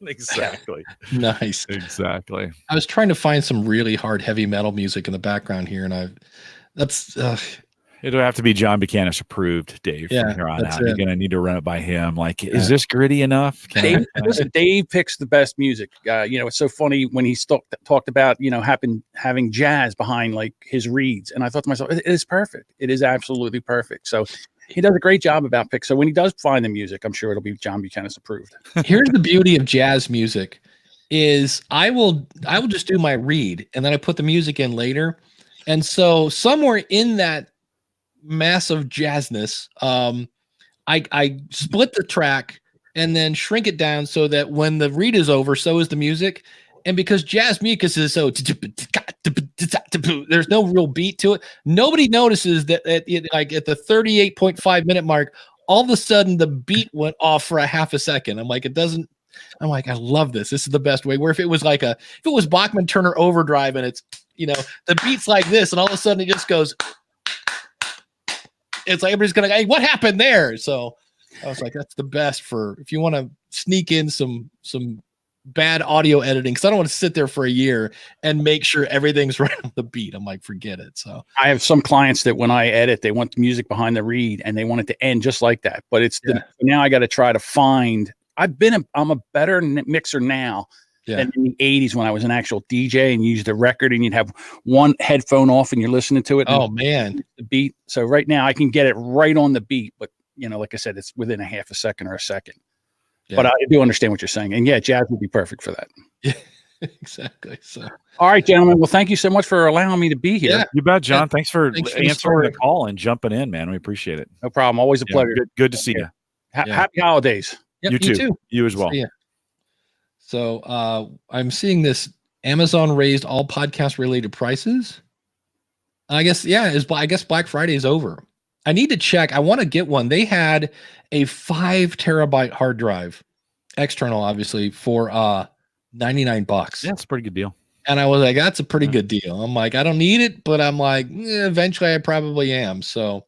Exactly. Nice. Exactly. I was trying to find some really hard heavy metal music in the background here, and It'll have to be John Bukenas approved, Dave. Yeah, from here on that's out, you're it. gonna need to run it by him. Like, is this gritty enough? Dave, listen, Dave picks the best music. It's so funny when he talked about having jazz behind like his reads, and I thought to myself, it is perfect. It is absolutely perfect. So he does a great job about pick. So when he does find the music, I'm sure it'll be John Bukenas approved. Here's the beauty of jazz music: is I will just do my read and then I put the music in later, and so somewhere in that massive jazzness, I split the track and then shrink it down so that when the read is over, so is the music. And because jazz music is so there's no real beat to it, nobody notices that at the 38.5 minute mark, all of a sudden the beat went off for a half a second. I'm like, I love this. This is the best way. Where if it was Bachman Turner Overdrive and it's, the beat's like this, and all of a sudden it just goes. It's like everybody's gonna, hey, what happened there? So I was like, that's the best for if you want to sneak in some bad audio editing, because I don't want to sit there for a year and make sure everything's right on the beat. I'm like, forget it. So I have some clients that when I edit, they want the music behind the read and they want it to end just like that. But now I got to try to find. I'm a better mixer now than in the 80s when I was an actual DJ and used a record and you'd have one headphone off and you're listening to it. Oh man, the beat. So right now I can get it right on the beat, but like I said, it's within a half a second or a second. Yeah. But I do understand what you're saying, and jazz would be perfect for that. Yeah, exactly. So, all right, gentlemen. Well, thank you so much for allowing me to be here. Yeah, you bet, John. Thanks for answering the call and jumping in, man. We appreciate it. No problem. Always a pleasure. Good to see you. Happy holidays. Yep, you too. You as well. So I'm seeing this Amazon raised all podcast related prices. I guess Black Friday is over. I need to check. I want to get one. They had a 5 terabyte hard drive, external, obviously, for $99. Yeah, it's a pretty good deal. And I was like, that's a pretty good deal. I'm like, I don't need it, but I'm like, eventually I probably am. So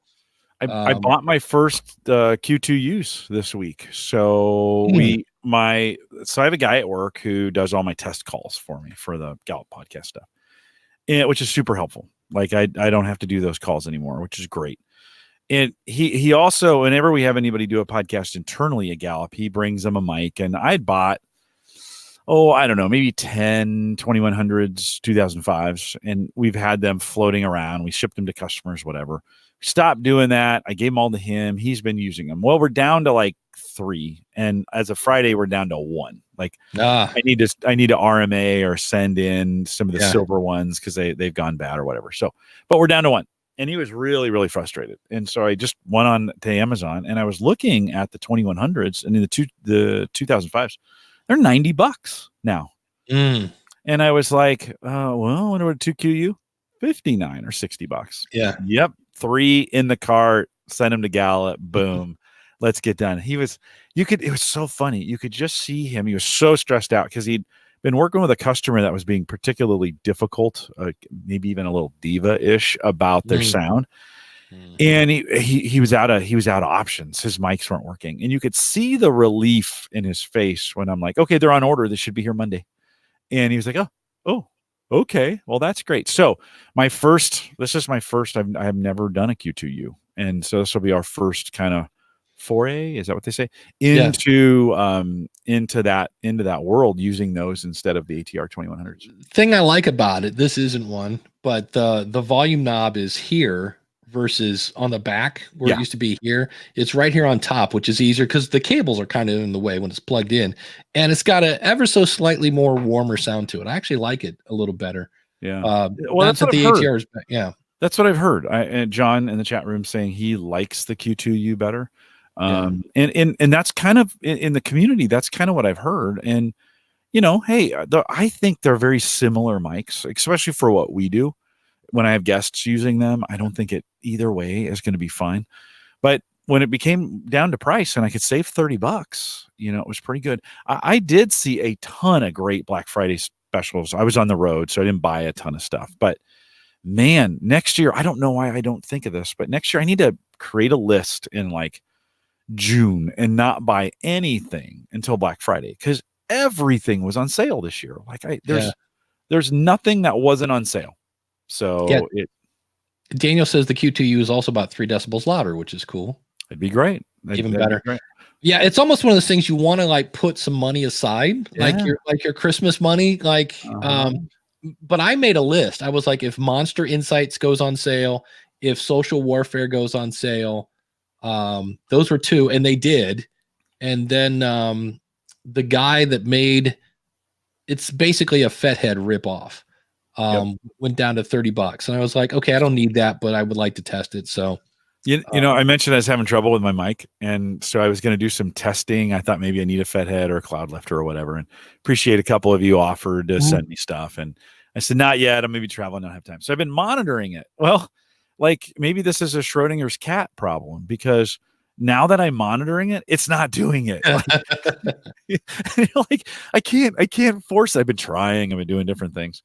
I bought my first Q2us this week. So I have a guy at work who does all my test calls for me for the Gallup podcast stuff, which is super helpful. Like I don't have to do those calls anymore, which is great. And he also, whenever we have anybody do a podcast internally at Gallup, he brings them a mic. And I'd bought, I don't know, maybe 10 2100s, 2005s. And we've had them floating around. We shipped them to customers, whatever. We stopped doing that. I gave them all to him. He's been using them. Well, we're down to like 3. And as of Friday, we're down to 1. Like I need to RMA or send in some of the silver ones because they've gone bad or whatever. So, but we're down to 1. And he was really, really frustrated. And so I just went on to Amazon and I was looking at the 2100s and in the 2005s, they're $90 now. And I was like, I wonder what a 2QU, $59 or $60. Yeah. Yep. 3 in the cart, send him to Gallup. Boom. Let's get done. It was so funny. You could just see him. He was so stressed out because he'd been working with a customer that was being particularly difficult, maybe even a little diva-ish about their sound. And he was out of options. His mics weren't working. And you could see the relief in his face when I'm like, okay, they're on order. They should be here Monday. And he was like, oh, okay. Well, that's great. So this is my first, I've never done a Q2U. And so this will be our first kind of foray, is that what they say, into that world, using those instead of the ATR 2100s. Thing I like about it, this isn't one, but the volume knob is here versus on the back where it used to be here. It's right here on top, which is easier because the cables are kind of in the way when it's plugged in, and it's got a ever so slightly more warmer sound to it. I actually like it a little better. Well, that's what the ATR is. Yeah, that's what I've heard. And John in the chat room saying he likes the Q2U better. And that's kind of in the community, that's kind of what I've heard. And hey, I think they're very similar mics, especially for what we do. When I have guests using them, I don't think it either way is going to be fine. But when it became down to price and I could save $30, it was pretty good. I did see a ton of great Black Friday specials. I was on the road, so I didn't buy a ton of stuff, but man, next year, I don't know why I don't think of this, but next year I need to create a list in like June and not buy anything until Black Friday, because everything was on sale this year. Like there's nothing that wasn't on sale. So Daniel says the Q2U is also about 3 decibels louder, which is cool. It'd be great. Even That'd be better. great. Yeah, it's almost one of those things you want to like put some money aside, like Yeah. your Christmas money. Like, Uh-huh. but I made a list. I was like, if Monster Insights goes on sale, if Social Warfare goes on sale, those were 2, and they did. And then the guy that made it's basically a Fethead ripoff. Went down to $30, and I was like, okay, I don't need that, but I would like to test it. So, you know, I mentioned I was having trouble with my mic, and so I was going to do some testing. I thought maybe I need a Fethead or a Cloud Lifter or whatever, and appreciate a couple of you offered to send me stuff, and I said not yet. I'm maybe traveling, don't have time. So I've been monitoring it. Well, like maybe this is a Schrodinger's cat problem because now that I'm monitoring it, it's not doing it. Like I can't force it. I've been trying. I've been doing different things.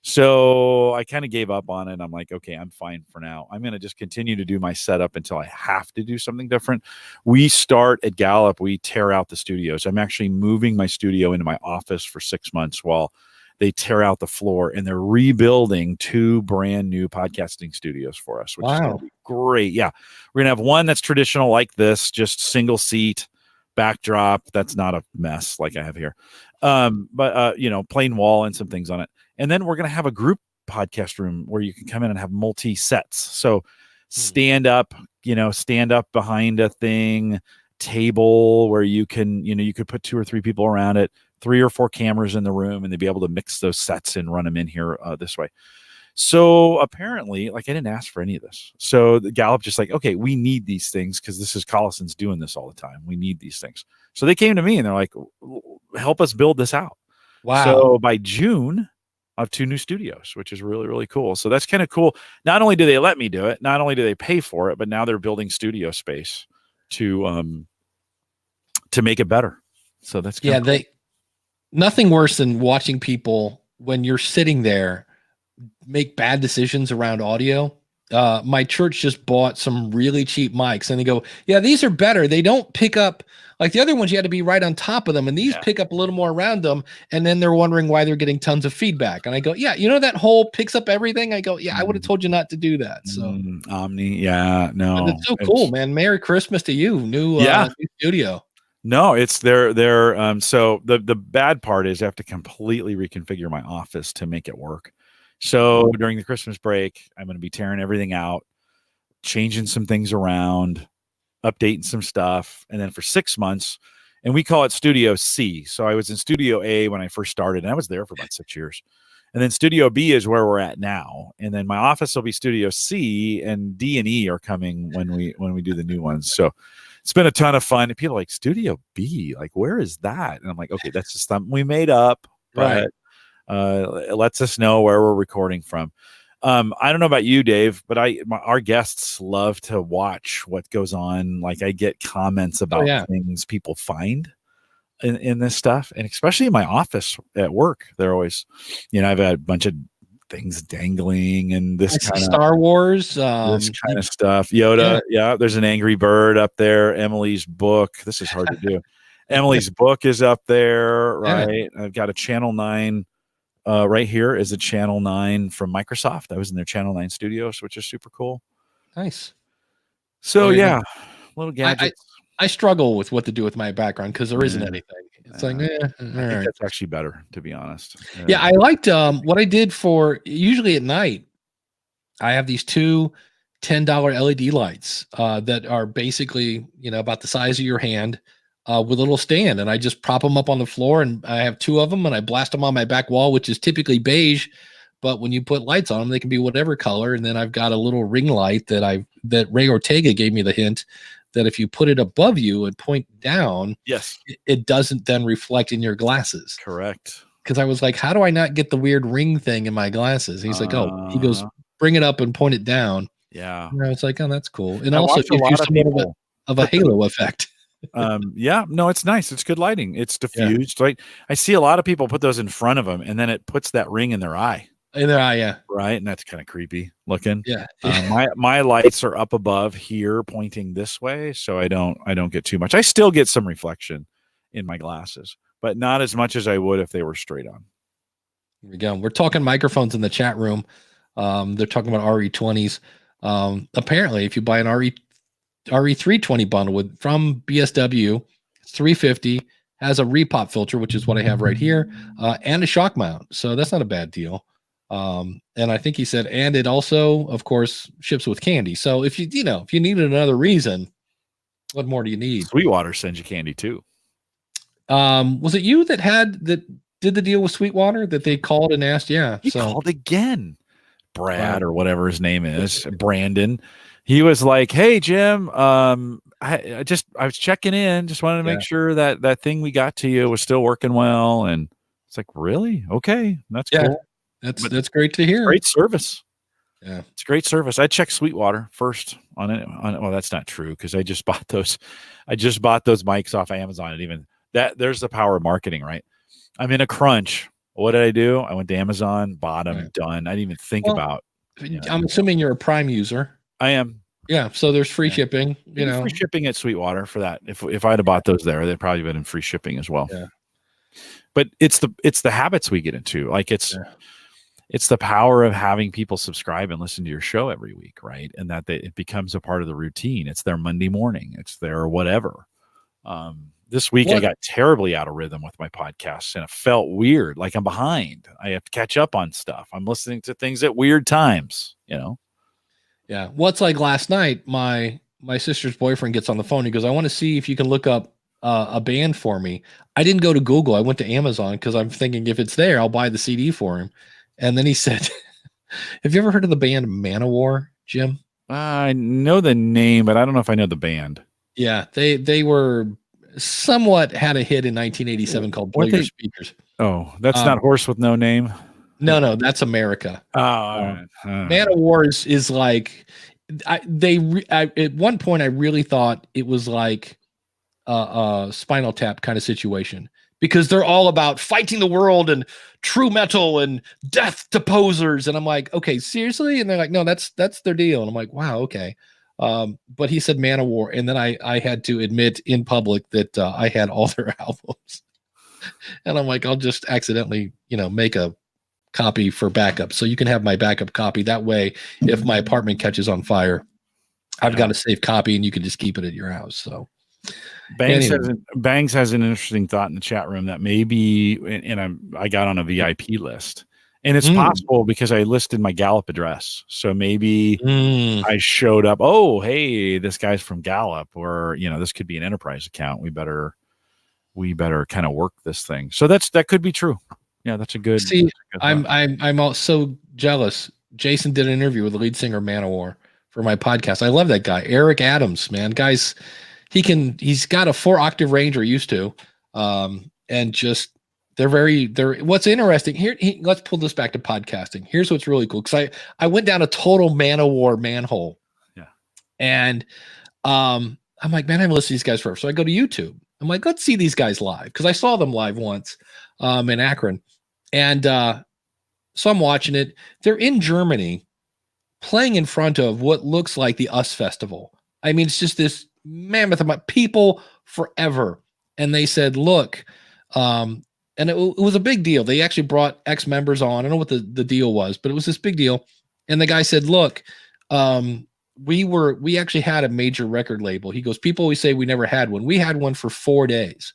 So I kind of gave up on it. I'm like, okay, I'm fine for now. I'm going to just continue to do my setup until I have to do something different. We start at Gallup. We tear out the studios. I'm actually moving my studio into my office for 6 months while they tear out the floor, and they're rebuilding 2 brand new podcasting studios for us, which is going to be great. Yeah. We're going to have one that's traditional like this, just single seat backdrop. That's not a mess like I have here. But you know, plain wall and some things on it. And then we're going to have a group podcast room where you can come in and have multi sets. So stand up behind a thing, table where you can, you could put 2 or 3 people around it, 3 or 4 cameras in the room, and they'd be able to mix those sets and run them in here this way. So apparently, like I didn't ask for any of this. So the Gallup just like, okay, we need these things because this is Collison's doing this all the time. We need these things. So they came to me and they're like, help us build this out. Wow. So by June, I have 2 new studios, which is really, really cool. So that's kind of cool. Not only do they let me do it, not only do they pay for it, but now they're building studio space to make it better. So that's cool. Nothing worse than watching people when you're sitting there make bad decisions around audio. My church just bought some really cheap mics, and they go, yeah, these are better. They don't pick up like the other ones. You had to be right on top of them, and these pick up a little more around them. And then they're wondering why they're getting tons of feedback. And I go, yeah, that hole picks up everything. I go, yeah, I would have told you not to do that. So Omni, yeah, no, but it's so cool, man. Merry Christmas to you, new studio. No, it's their so the bad part is I have to completely reconfigure my office to make it work. So during the Christmas break, I'm going to be tearing everything out, changing some things around, updating some stuff. And then for 6 months, and we call it Studio C. So I was in Studio A when I first started, and I was there for about 6 years. And then Studio B is where we're at now. And then my office will be Studio C, and D and E are coming when we do the new ones. So it's been a ton of fun. And people are like, Studio B, like, where is that? And I'm like, okay, that's just something we made up. But it lets us know where we're recording from. I don't know about you, Dave, but our guests love to watch what goes on. Like I get comments about things people find in this stuff, and especially in my office at work, they're always, I've had a bunch of things dangling and this kind of Star Wars, this kind of stuff. Yoda, there's an angry bird up there. Emily's book. This is hard to do. Emily's book is up there, right? I've got a Channel 9. Right here is a Channel 9 from Microsoft. I was in their Channel 9 studios, which is super cool. Nice. So little gadgets. I struggle with what to do with my background because there isn't anything. It's like, I think that's actually better, to be honest. Yeah, I liked what I did for usually at night. I have these 2 $10 LED lights that are basically, about the size of your hand. With a little stand, and I just prop them up on the floor, and I have 2 of them, and I blast them on my back wall, which is typically beige, but when you put lights on them, they can be whatever color. And then I've got a little ring light that Ray Ortega gave me the hint that if you put it above you and point down, it doesn't then reflect in your glasses. Correct. Because I was like, how do I not get the weird ring thing in my glasses? And he's like, he goes, bring it up and point it down. Yeah. And I was like, oh, that's cool. And also it gives you somewhat of a halo effect. No, it's nice. It's good lighting. It's diffused. Right. I see a lot of people put those in front of them, and then it puts that ring in their eye. Right. And that's kind of creepy looking. My lights are up above here pointing this way, so I don't get too much. I still get some reflection in my glasses, but not as much as I would if they were straight on. Here we go. We're talking microphones in the chat room. They're talking about RE20s. Apparently, if you buy an RE320 bundle from BSW, 350, has a repop filter, which is what I have right here, and a shock mount. So that's not a bad deal. And I think he said, and it also, of course, ships with candy. So if you needed another reason, what more do you need? Sweetwater sends you candy too. Was it you that did the deal with Sweetwater that they called and asked? Yeah. He called again. Brad or whatever his name is, Brandon. He was like, "Hey Jim, I was checking in, just wanted to make sure that thing we got to you was still working well." And it's like, really? Okay, that's cool. That's great to hear. Great service. Yeah, it's great service. I checked Sweetwater first on it. Well, that's not true because I just bought those. I just bought those mics off Amazon, and even that there's the power of marketing, right? I'm in a crunch. What did I do? I went to Amazon, bought them, done. I didn't even think about. I'm assuming you're a Prime user. I am. Yeah, so there's free shipping. Free shipping at Sweetwater for that. If I'd have bought those there, they'd probably been in free shipping as well. Yeah. But it's the habits we get into. Like it's the power of having people subscribe and listen to your show every week, right? And that it becomes a part of the routine. It's their Monday morning. It's their whatever. This week I got terribly out of rhythm with my podcasts, and it felt weird. Like I'm behind. I have to catch up on stuff. I'm listening to things at weird times. Yeah. What's like last night? My sister's boyfriend gets on the phone. He goes, "I want to see if you can look up a band for me." I didn't go to Google. I went to Amazon because I'm thinking if it's there, I'll buy the CD for him. And then he said, "Have you ever heard of the band Manowar, Jim?" I know the name, but I don't know if I know the band. Yeah, they were somewhat had a hit in 1987 called "Blow Your Speakers." Oh, that's not Horse with No Name. No, that's America. Manowar is like at one point I really thought it was like a Spinal Tap kind of situation because they're all about fighting the world and true metal and death to posers, and I'm like, okay, seriously? And they're like, no, that's their deal, and I'm like, wow, okay. But he said Manowar, and then I had to admit in public that I had all their albums, and I'm like, I'll just accidentally make a copy for backup, so you can have my backup copy. That way, if my apartment catches on fire, I've got a safe copy, and you can just keep it at your house. So Bangs has an interesting thought in the chat room that maybe, and I got on a VIP list, and it's possible because I listed my Gallup address, so maybe I showed up. Oh, hey, this guy's from Gallup, or this could be an enterprise account. We better kind of work this thing. So that could be true. Yeah, that's a good. See, I'm also jealous. Jason did an interview with the lead singer Manowar for my podcast. I love that guy, Eric Adams. Man, guys, he's got a 4-octave range, or used to, and just they're. What's interesting here? Let's pull this back to podcasting. Here's what's really cool, because I went down a total Manowar manhole. Yeah, and I'm like, man, I haven't listened to these guys forever. So I go to YouTube. I'm like, let's see these guys live, because I saw them live once in Akron. And so I'm watching it. They're in Germany playing in front of what looks like the US Festival. I mean, it's just this mammoth amount of people forever. And they said, look, and it was a big deal. They actually brought ex-members on. I don't know what the deal was, but it was this big deal. And the guy said, look, we actually had a major record label. He goes, people always say we never had one. We had one for 4 days.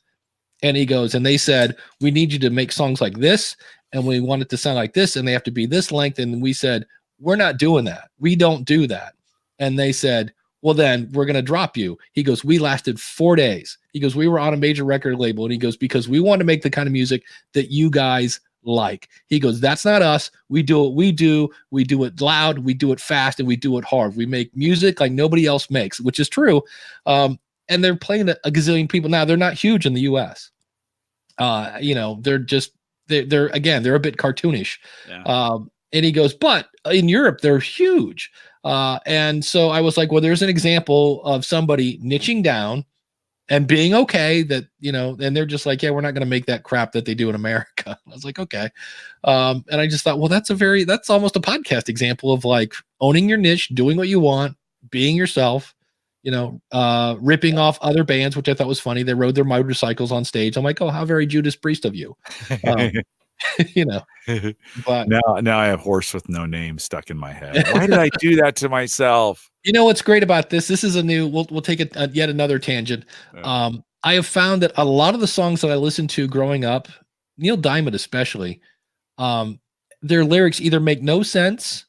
And he goes, and they said, we need you to make songs like this, and we want it to sound like this, and they have to be this length. And we said, we're not doing that. We don't do that. And they said, well, then we're going to drop you. He goes, we lasted 4 days. He goes, we were on a major record label. And he goes, because we want to make the kind of music that you guys like. He goes, that's not us. We do what we do. We do it loud. We do it fast, and we do it hard. We make music like nobody else makes, which is true. And they're playing a gazillion people. Now, they're not huge in the US. They're just, they're a bit cartoonish. Yeah. And he goes, but in Europe, they're huge. And so I was like, well, there's an example of somebody niching down and being okay that, and they're just like, yeah, we're not going to make that crap that they do in America. I was like, okay. And I just thought, well, that's almost a podcast example of like owning your niche, doing what you want, being yourself, ripping off other bands, which I thought was funny. They rode their motorcycles on stage. I'm like, oh, how very Judas Priest of you. you know. But now I have horse with no name stuck in my head. Why did I do that to myself? you know what's great about this? This is a new. We'll take it yet another tangent. I have found that a lot of the songs that I listened to growing up, Neil Diamond especially, their lyrics either make no sense,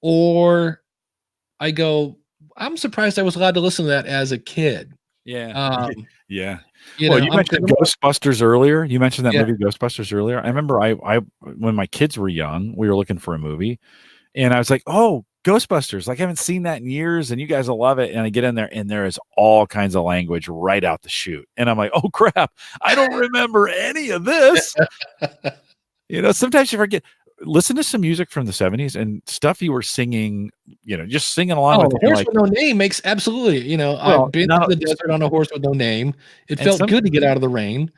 or I go, I'm surprised I was allowed to listen to that as a kid. Yeah. You Well, know, you mentioned Ghostbusters earlier. You mentioned that Yeah. movie Ghostbusters earlier. I remember I when my kids were young, we were looking for a movie, and I was like, "Oh, Ghostbusters! Like I haven't seen that in years, and you guys will love it." And I get in there, and there is all kinds of language right out the chute, and I'm like, "Oh crap! I don't remember any of this." Sometimes you forget. Listen to some music from the 70s and stuff you were singing, just singing along with the it. horse with no name makes absolutely, Well, I've been to the desert on a horse with no name. It And felt good to get out of the rain.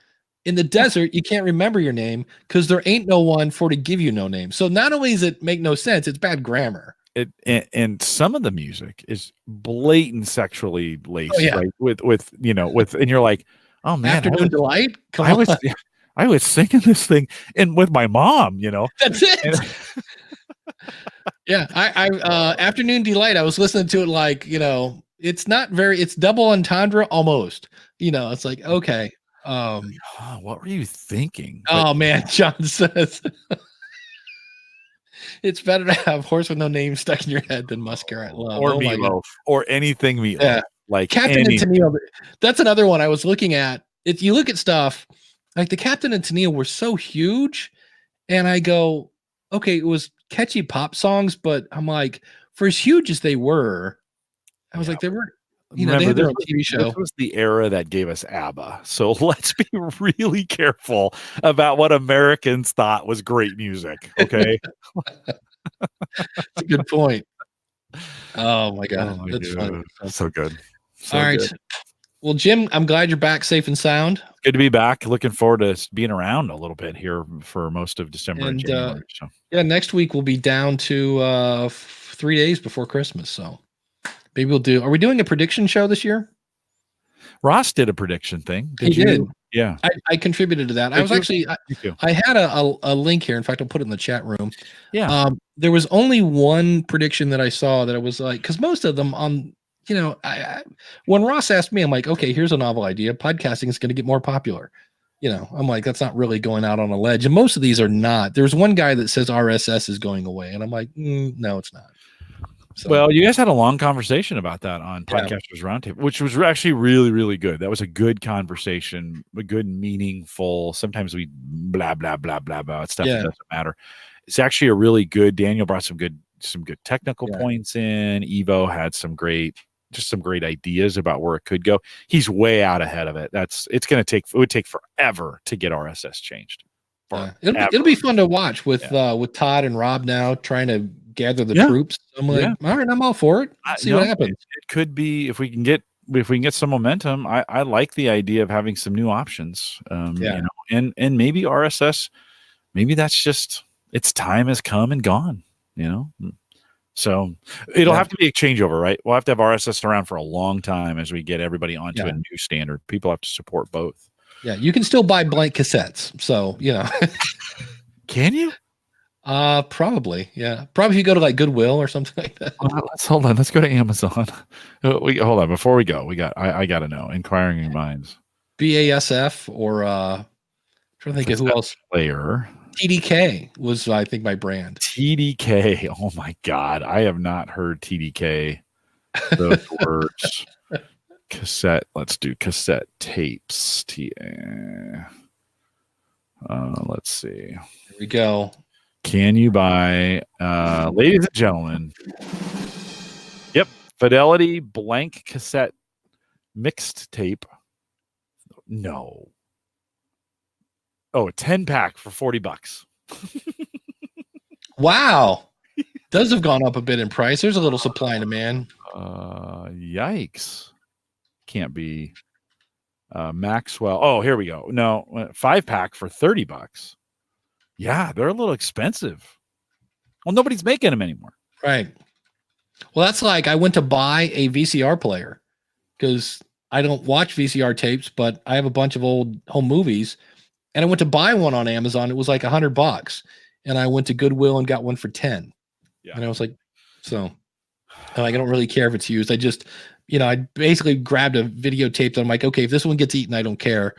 In the desert, you can't remember your name because there ain't no one for to give you no name. So not only does it make no sense, it's bad grammar. And some of the music is blatant sexually laced, yeah. right? With and you're like, oh man, Afternoon Delight. Come I on. I was singing this thing and with my mom, That's it. Yeah, I Afternoon Delight. I was listening to it like, it's not very. It's double entendre almost. It's like okay. What were you thinking? Oh man, John says it's better to have horse with no name stuck in your head than mascara at love. Or Oh my God. meatloaf or anything meatloaf. Yeah. Like Captain and Tennille. That's another one I was looking at. If you look at stuff like the Captain and Tennille were so huge, and I go, okay, it was catchy pop songs, but I'm like, for as huge as they were, I was like, they were, they had their own TV show. This was the era that gave us ABBA. So let's be really careful about what Americans thought was great music. Okay. That's a good point. Oh my God. That's funny. So good. All right. Good. Well, Jim, I'm glad you're back safe and sound. Good to be back. Looking forward to being around a little bit here for most of December and January. So. Yeah, next week we'll be down to 3 days before Christmas. So maybe we'll do. Are we doing a prediction show this year? Ross did a prediction thing. Did you? Did. Yeah. I contributed to that. I was actually, I had a link here. In fact, I'll put it in the chat room. Yeah. There was only one prediction that I saw that I was like, because most of them on, when Ross asked me, I'm like, okay, here's a novel idea. Podcasting is going to get more popular. I'm like, that's not really going out on a ledge. And most of these are not. There's one guy that says RSS is going away. And I'm like, no, it's not. So, well, you guys had a long conversation about that on Podcasters Roundtable, which was actually really, really good. That was a good conversation, a good, meaningful. Sometimes we blah, blah, blah, blah, blah stuff that doesn't matter. It's actually a really good. Daniel brought some good technical points in. Evo had some great ideas about where it could go. He's way out ahead of it. It would take forever to get RSS changed. It'll be fun to watch with Todd and Rob now trying to gather the troops. I'm like, all right, I'm all for it. Let's see what happens. It could be if we can get some momentum. I like the idea of having some new options. And maybe RSS, maybe that's just its time has come and gone. So it'll have to be a changeover, right? We'll have to have RSS around for a long time as we get everybody onto a new standard. People have to support both. Yeah, you can still buy blank cassettes. So, Can you? Probably. Yeah. Probably if you go to like Goodwill or something like that. Hold on. Let's go to Amazon. Hold on. Before we go, I got to know. Inquiring Minds. BASF or trying to think of who else. Player. TDK was, I think, my brand. TDK. Oh my God. I have not heard TDK. Those words. Cassette. Let's do cassette tapes. Let's see. Here we go. Can you buy, ladies and gentlemen? Yep. Fidelity blank cassette mixed tape. No. Oh, a 10-pack for $40. Wow. Those have gone up a bit in price. There's a little supply and demand. Yikes. Can't be. Maxwell. Oh, here we go. No, 5-pack for $30. Yeah, they're a little expensive. Well, nobody's making them anymore. Right. Well, that's like I went to buy a VCR player because I don't watch VCR tapes, but I have a bunch of old home movies. And I went to buy one on Amazon. It was like $100. And I went to Goodwill and got one for 10. Yeah. And I was like, so I don't really care if it's used. I just, I basically grabbed a videotape that I'm like, okay, if this one gets eaten, I don't care.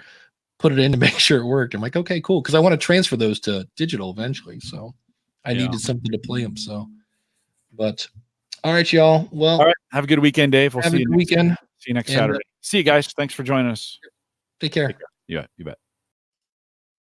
Put it in to make sure it worked. I'm like, okay, cool. Cause I want to transfer those to digital eventually. So I needed something to play them. So, but all right, y'all. Well, all right. Have a good weekend, Dave. We'll have see a you good weekend. See you next Saturday. See you guys. Thanks for joining us. Take care. Yeah, you bet.